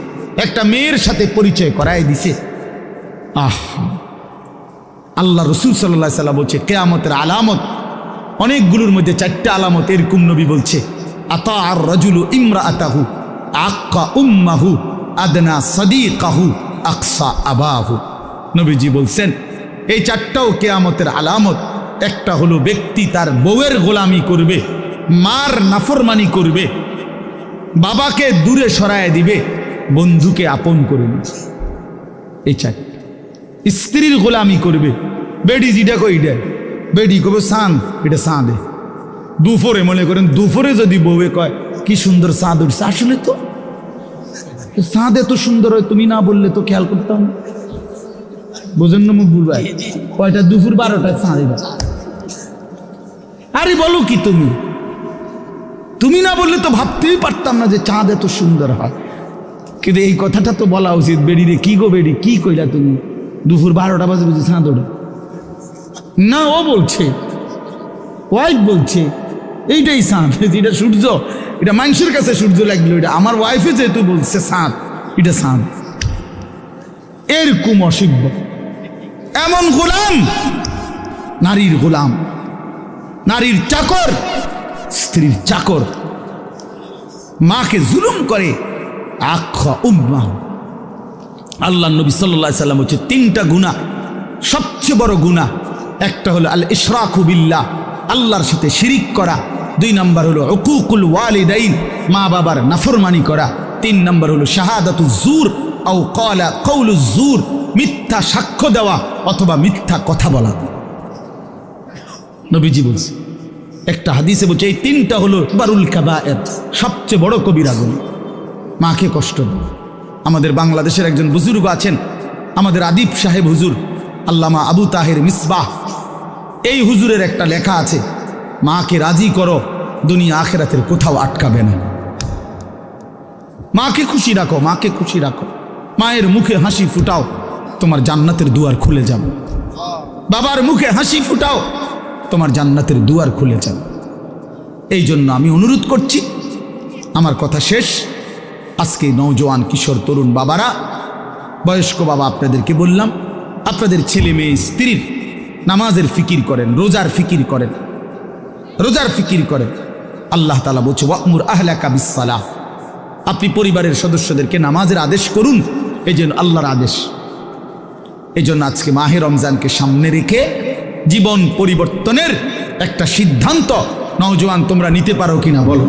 একটা মেয়ের সাথে পরিচয় করায় দিছে। আল্লাহ রসুল সাল্লাল্লাহু আলাইহি ওয়াসাল্লাম বলছে কিয়ামতের আলামত অনেকগুলোর মধ্যে 4টা আলামত এরকম নবী বলছে, আতা আর রাজুলু ইমরাআতাহু আক্কা উম্মাহু আদনা সাদিকাহু আকসা আবাহু। নবীজি বলছেন এই 4টাও কিয়ামতের আলামত। একটা হলো ব্যক্তি তার বউয়ের গোলামি করবে, মার নাফরমানি করবে, বাবাকে দূরে সরায় দিবে, বন্ধুকে আপন করে নিবে। এই 4। স্ত্রীর গোলামি করবে, বেডি যেটা কই দেয়, বেডি কবে চাঁদ, এটা চাঁদে। দুপুরে মনে করেন, দুপুরে যদি বউয়ে কয় কি সুন্দর চাঁদ উঠছে, আসলে তো চাঁদ এত সুন্দর হয়, তুমি না বললে তো খেয়াল করতাম। বোঝেন না মকবুল ভাই? কয়টা দুপুর 12টায় চাঁদে। আরে বলো কি তুমি, তুমি না বললে তো ভাবতেই পারতাম না যে চাঁদ এত সুন্দর হয়। কিন্তু এই কথাটা তো বলা উচিত, বেডি রে, কি গো বেডি, কি কইলা তুমি, দুপুর 12টা বাজে বুঝি চাঁদ ওঠে না? ও বলছে, ওয়াইফ বলছে এইটাই চাঁদ, এটা সূর্য, এটা মানুষের কাছে সূর্য লাগলো, এটা আমার ওয়াইফে যেহেতু বলছে চাঁদ, এটা চাঁদ। এরকম অসভ্য, এমন গোলাম, নারীর গোলাম, নারীর চাকর, স্ত্রীর চাকর, মাকে জুলুম করে। আক্কা উম্মাহ। আল্লাহ নবী সাল্লাল্লাহু আলাইহি ওয়াসাল্লাম হচ্ছে 3টা গুনাহ, সবচেয়ে বড় গুনাহ। একটা হলো আল ইশরাকু বিল্লাহ, আল্লাহর সাথে শিরিক করা। 2 নম্বর হলো উকুকুল ওয়ালিদাইন, মা বাবার নাফরমানি করা। 3 নম্বর হলো শাহাদাতুজ জুর আও ক্বালা কাউলুজ জুর, মিথ্যা সাক্ষ্য দেওয়া অথবা মিথ্যা কথা বলা। নবীজি বলছে, একটা হাদিসে বলছে এই 3টা হলো বারুল কাবায়ের, সবচেয়ে বড় কবিরা গুনাহ। মাকে কষ্ট দেওয়া। আমাদের বাংলাদেশের একজন বুজুর্গ আছেন, আমাদের আদিব সাহেব হুজুর, আল্লামা আবু তাহের মিসবাহ, এই হুজুরের একটা লেখা আছে, মাকে রাজি করো, দুনিয়া আখেরাতের কোথাও আটকাবে না। মাকে খুশি রাখো, মাকে খুশি রাখো, মায়ের মুখে হাসি ফুটাও, তোমার জান্নাতের দুয়ার খুলে যাবে। বাবার মুখে হাসি ফুটাও, তোমার জান্নাতের দুয়ার খুলে যাবে। এই জন্য আমি অনুরোধ করছি, আমার কথা শেষ। আজকে নওজোয়ান কিশোর তরুণ বাবারা, বয়স্ক বাবা, আপনাদেরকে বললাম, আপনাদের ছেলে মেয়ে স্ত্রীর নামাজের ফিকির করেন, রোজার ফিকির করেন, রোজার ফিকির করেন। আল্লাহ তাআলা বলছে ওয়া'মুর আহলাকা বিস-সালাহ, আপনি পরিবারের সদস্যদেরকে নামাজের আদেশ করুন। এই জন্য আল্লাহর আদেশ। এই জন্য আজকে মাহে রমজানকে সামনে রেখে জীবন পরিবর্তনের একটা সিদ্ধান্ত নওজোয়ান তোমরা নিতে পারো কিনা বলো?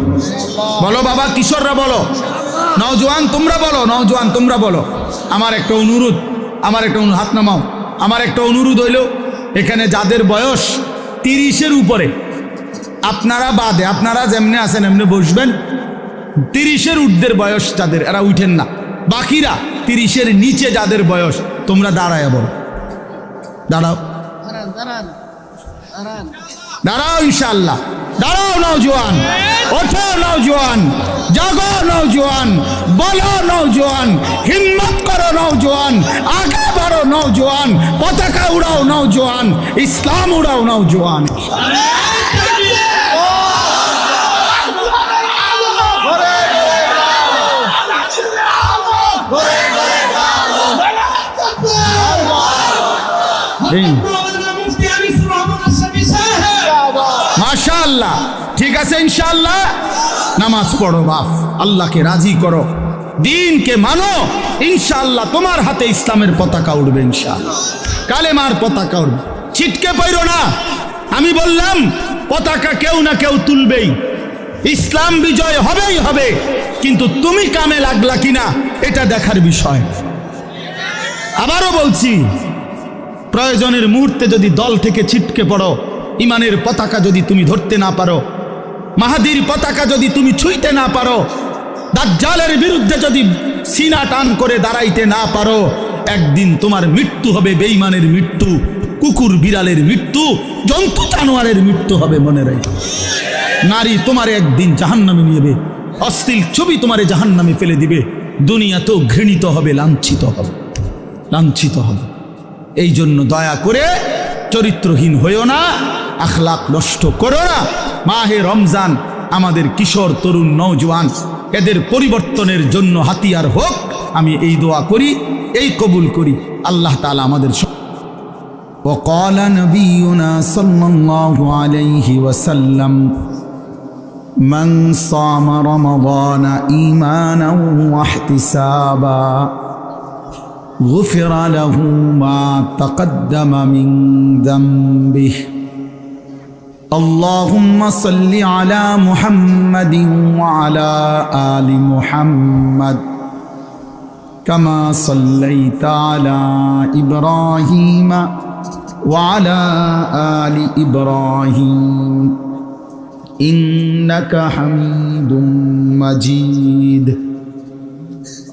বলো বাবা, কিশোররা বলো, নওজোয়ান তোমরা বলো, নওজোয়ান তোমরা বলো। আমার একটা অনুরোধ, হাত নামাও। আমার একটা অনুরোধ হইল, এখানে যাদের বয়স 30-এর উপরে, আপনারা বাদে, আপনারা যেমনে আছেন এমনি বসবেন। 30-এর ঊর্ধ্বের বয়স যাদের, এরা উঠেন না। বাকিরা 30-এর নিচে যাদের বয়স, তোমরা দাঁড়ায় বলো, দাঁড়াও, দাঁড়াও, ইনশাআল্লাহ দাঁড়াও। নওজোয়ান ওঠো, নওজোয়ান জাগো, নওজোয়ান বলো, নওজোয়ান হিম্মত করো, নওজোয়ান আগে বাড়ো, নওজোয়ান পতাকা উড়াও, নওজোয়ান ইসলাম উড়াও, নওজোয়ান। মাশাআল্লাহ, ঠিক আছে, ইনশাআল্লাহ নামাজ পড়ো বাপ, আল্লাহকে রাজি করো, দিনকে মানো, ইনশাআল্লাহ তোমার হাতে ইসলামের পতাকা উঠবে, ইনশাআল্লাহ কালেমার পতাকা উঠবে। ছিটকে পড়ো না, আমি বললাম পতাকা কেউ না কেউ তুলবেই, ইসলাম বিজয় হবেই হবে, কিন্তু তুমি কামে লাগলা কিনা এটা দেখার বিষয়। আবারও বলছি, প্রয়োজনের মুহূর্তে যদি দল থেকে ছিটকে পড়ো, ইমানের পতাকা যদি তুমি ধরতে না পারো, মাহাদির পতাকা যদি তুমি ছুঁইতে না পারো, দাজ্জালের বিরুদ্ধে যদি সিনা টান করে দাঁড়াইতে না পারো, একদিন তোমার মৃত্যু হবে বেঈমানের মৃত্যু, কুকুর বিড়ালের মৃত্যু, জন্তু জানোয়ারের মৃত্যু হবে। মনে রাখো, নারী তোমারে একদিন জাহান্নামে নিয়ে, অশ্লীল ছবি তোমারে জাহান্নামে ফেলে দিবে, দুনিয়াতেও ঘৃণিত হবে, লাঞ্ছিত হবে, লাঞ্ছিত হবে। এই জন্য দয়া করে চরিত্রহীন হইও না, আখলাক নষ্ট করো না। মাহে রমজান আমাদের কিশোর তরুণ নওজোয়ান এদের পরিবর্তনের জন্য হাতিয়ার হোক, আমি এই দোয়া করি, এই কবুল করি। আল্লাহ তাআলা আমাদের وقال نبينا صلى الله عليه وسلم من صام رمضان إيمانا واحتسابا غفر له ما تقدم من ذنبه اللهم صل على محمد وعلى آل محمد كما صليت على إبراهيم وعلى آل إبراهيم إنك حميد مجيد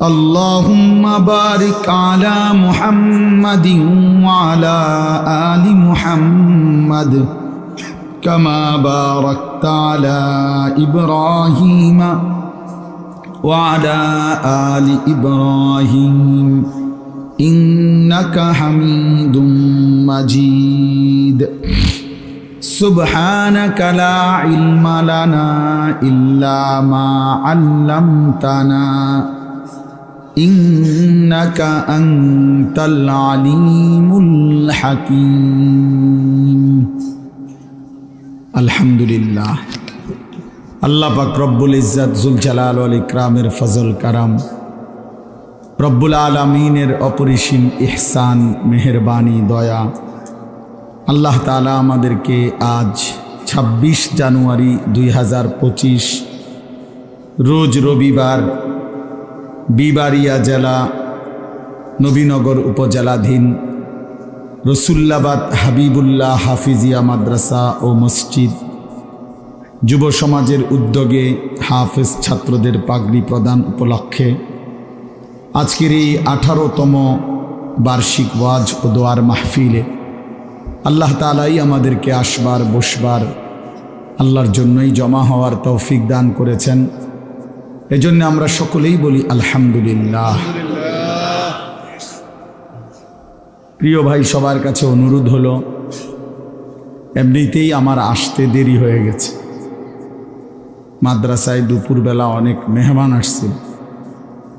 اللهم بارك على محمد وعلى آل محمد كما باركت على إبراهيم وعلى آل إبراهيم إنك حميد مجيد سبحانك لا علم لنا إلا ما علمتنا إنك أنت العليم الحكيم الحمد لله আল্লাহ পাক রব্বুল ইজ্জত জুল জালাল ওয়াল ইকরামের ফজল কারাম, রব্বুল আলামিনের অপরিসীম ইহসান, মেহেরবানি, দয়া, আল্লাহ তাআলা আমাদেরকে আজ 26 জানুয়ারি 2025 রোজ রবিবার বিবাড়িয়া জেলা নবীনগর উপজেলাধীন রসুল্লাবাদ হাবিবুল্লাহ হাফিজিয়া মাদ্রাসা ও মসজিদ যুব সমাজের উদ্যোগে হাফেজ ছাত্রদের পাগড়ি প্রদান উপলক্ষে আজকের এই 18তম বার্ষিক ওয়াজ ও দোয়ার মাহফিলে আল্লাহ তাআলাই আমাদেরকে আসবার বসবার আল্লাহর জন্যই জমা হওয়ার তৌফিক দান করেছেন। এজন্য আমরা সকলেই বলি আলহামদুলিল্লাহ। প্রিয় ভাই, সবার কাছে অনুরোধ হলো, এমনিতেই আমার আসতে দেরি হয়ে গেছে। মাদ্রাসায় দুপুরবেলা অনেক মেহমান আসছিল,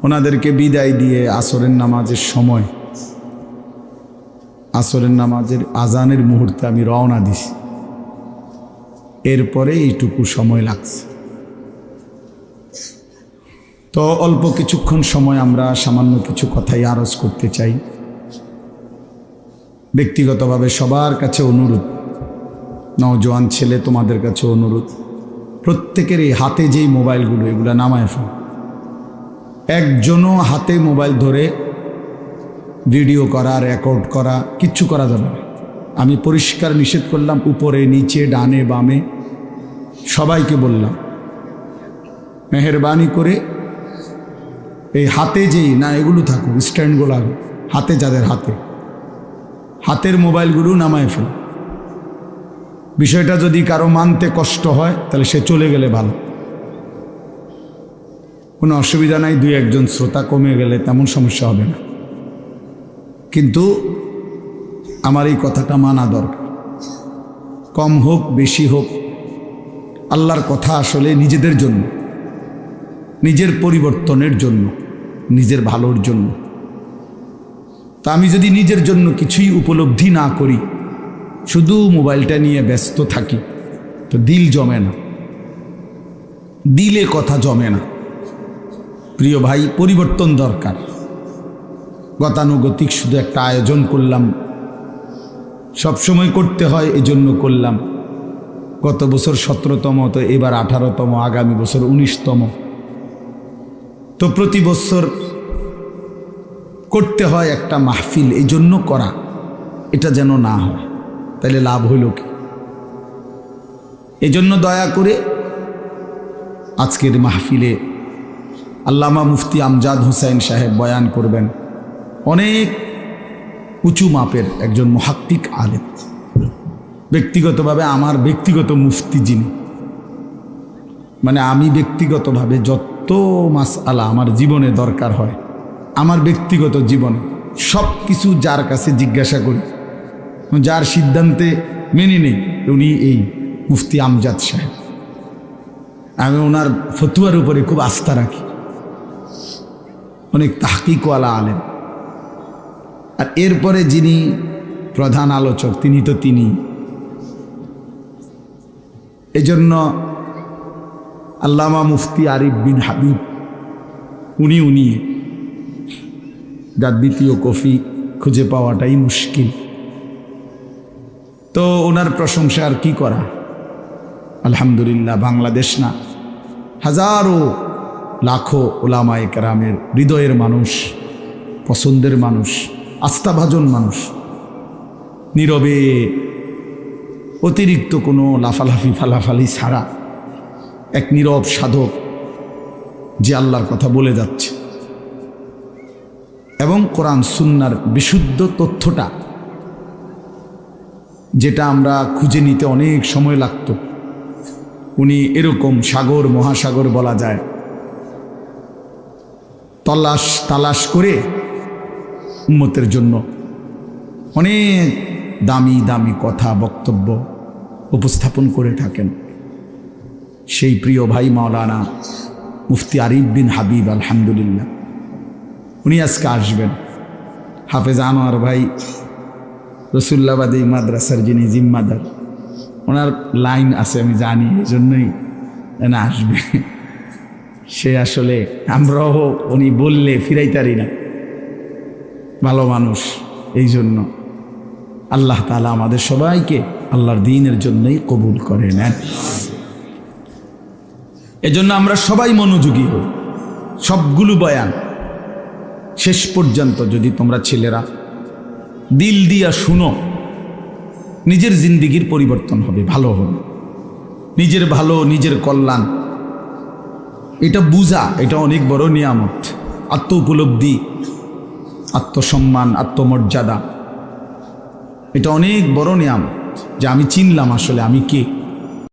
ওনাদেরকে বিদায় দিয়ে আসরের নামাজের সময়, আসরের নামাজের আজানের মুহূর্তে আমি রওনা দিছি। এরপরে এইটুকু সময় লাগছে। তো অল্প কিছুক্ষণ সময় আমরা সামান্য কিছু কথাই আরজ করতে চাই। ব্যক্তিগতভাবে সবার কাছে অনুরোধ, নওজোয়ান ছেলে তোমাদের কাছে অনুরোধ, প্রত্যেকের এই হাতে যেই মোবাইলগুলো এগুলো নামায় ফেল। একজনও হাতে মোবাইল ধরে ভিডিও করা, রেকর্ড করা কিচ্ছু করা যাবে না। আমি পরিষ্কার নিষেধ করলাম, উপরে নিচে ডানে বামে সবাইকে বললাম, মেহেরবানি করে এই হাতে যেই না এগুলো থাকুক, স্ট্যান্ডগুলো হাতে, যাদের হাতের মোবাইলগুলো নামায় ফেল। বিষয়টা যদি কারো মানতে কষ্ট হয় তাহলে সে চলে গেলে ভালো, কোনো অসুবিধা নাই। 2-1 শ্রোতা কমে গেলে তেমন সমস্যা হবে না, কিন্তু আমার এই কথাটা মানা দরকার। কম হোক বেশি হোক, আল্লাহর কথা আসলে নিজেদের জন্য, নিজের পরিবর্তনের জন্য, নিজের ভালোর জন্য। তা আমি যদি নিজের জন্য কিছুই উপলব্ধি না করি, শুধু মোবাইলটা নিয়ে ব্যস্ত থাকি, তো দিল জমে না, দিলে কথা জমে না। প্রিয় ভাই, পরিবর্তন দরকার। গতানুগতিক শুধু একটা আয়োজন করলাম, সবসময় করতে হয় এজন্য করলাম। গত বছর 17তম, তো এবার 18তম, আগামী বছর 19তম। তো প্রতি বছর করতে হয় একটা মাহফিল, এই জন্য করা, এটা যেন না হয়, তাহলে লাভ হইল কি? এই জন্য দয়া করে আজকের মাহফিলে আল্লামা মুফতি আমজাদ হোসেন সাহেব বয়ান করবেন। অনেক উঁচু মাপের একজন মুহাক্কিক আলেম, ব্যক্তিগতভাবে আমার ব্যক্তিগত মুফতি যিনি, মানে আমি ব্যক্তিগতভাবে যত মাসআলা আমার জীবনে দরকার হয়, আমার ব্যক্তিগত জীবনে সব কিছু যার কাছে জিজ্ঞাসা করি, যার সিদ্ধান্তে মেনে নেই, উনি এই মুফতি আমজাদ সাহেব। আমি ওনার ফতুয়ার উপরে খুব আস্থা রাখি, অনেক তাহকিকওয়ালা আলেম। আর এরপরে যিনি প্রধান আলোচক তিনি তো তিনি, এজন্য আল্লামা মুফতি আরিফ বিন হাবিব উনি যার দ্বিতীয় কফি খুঁজে পাওয়াটাই মুশকিল। তো ওনার প্রশংসা আর কি করা, আলহামদুলিল্লাহ বাংলাদেশ না, হাজারো লাখো ওলামায়ে কেরামের হৃদয়ের মানুষ, পছন্দের মানুষ, আস্থাভাজন মানুষ, নীরবে অতিরিক্ত কোনো লাফালাফি ফালাফালি ছাড়া এক নীরব সাধক যে আল্লাহর কথা বলে যাচ্ছে এবং কোরআন সুন্নাহর বিশুদ্ধ তথ্যটা যেটা আমরা খুঁজে নিতে অনেক সময় লাগত, উনি এরকম সাগর মহাসাগর বলা যায় তালাশ করে উম্মতের জন্য অনেক দামি দামি কথা বক্তব্য উপস্থাপন করে থাকেন। সেই প্রিয় ভাই মাওলানা মুফতি আরিফ বিন হাবিব আলহামদুলিল্লাহ উনি আজকে আসবেন। হাফেজ আনোয়ার ভাই রসুল্লাবাদী মাদ্রাসার যিনি জিম্মাদার, ওনার লাইন আছে আমি জানি, এই জন্যই না আসবে। সে আসলে আমরাও উনি বললে ফিরাইতারি না, ভালো মানুষ। এই জন্য আল্লাহ তাআলা আমাদের সবাইকে আল্লাহর দ্বীনের জন্যই কবুল করে নেন। এজন্য আমরা সবাই মনোযোগী হই, সবগুলো বয়ান শেষ পর্যন্ত যদি তোমরা ছেলেরা দিল দিয়া শুনো, নিজের জিন্দিগির পরিবর্তন হবে, ভালো হবে। নিজের ভালো, নিজের কল্যাণ এটা বুঝা, এটা অনেক বড় নিয়ামত। আত্ম উপলব্ধি, আত্মসম্মান, আত্মমর্যাদা, এটা অনেক বড় নিয়ামত যে আমি চিনলাম আসলে আমি কে।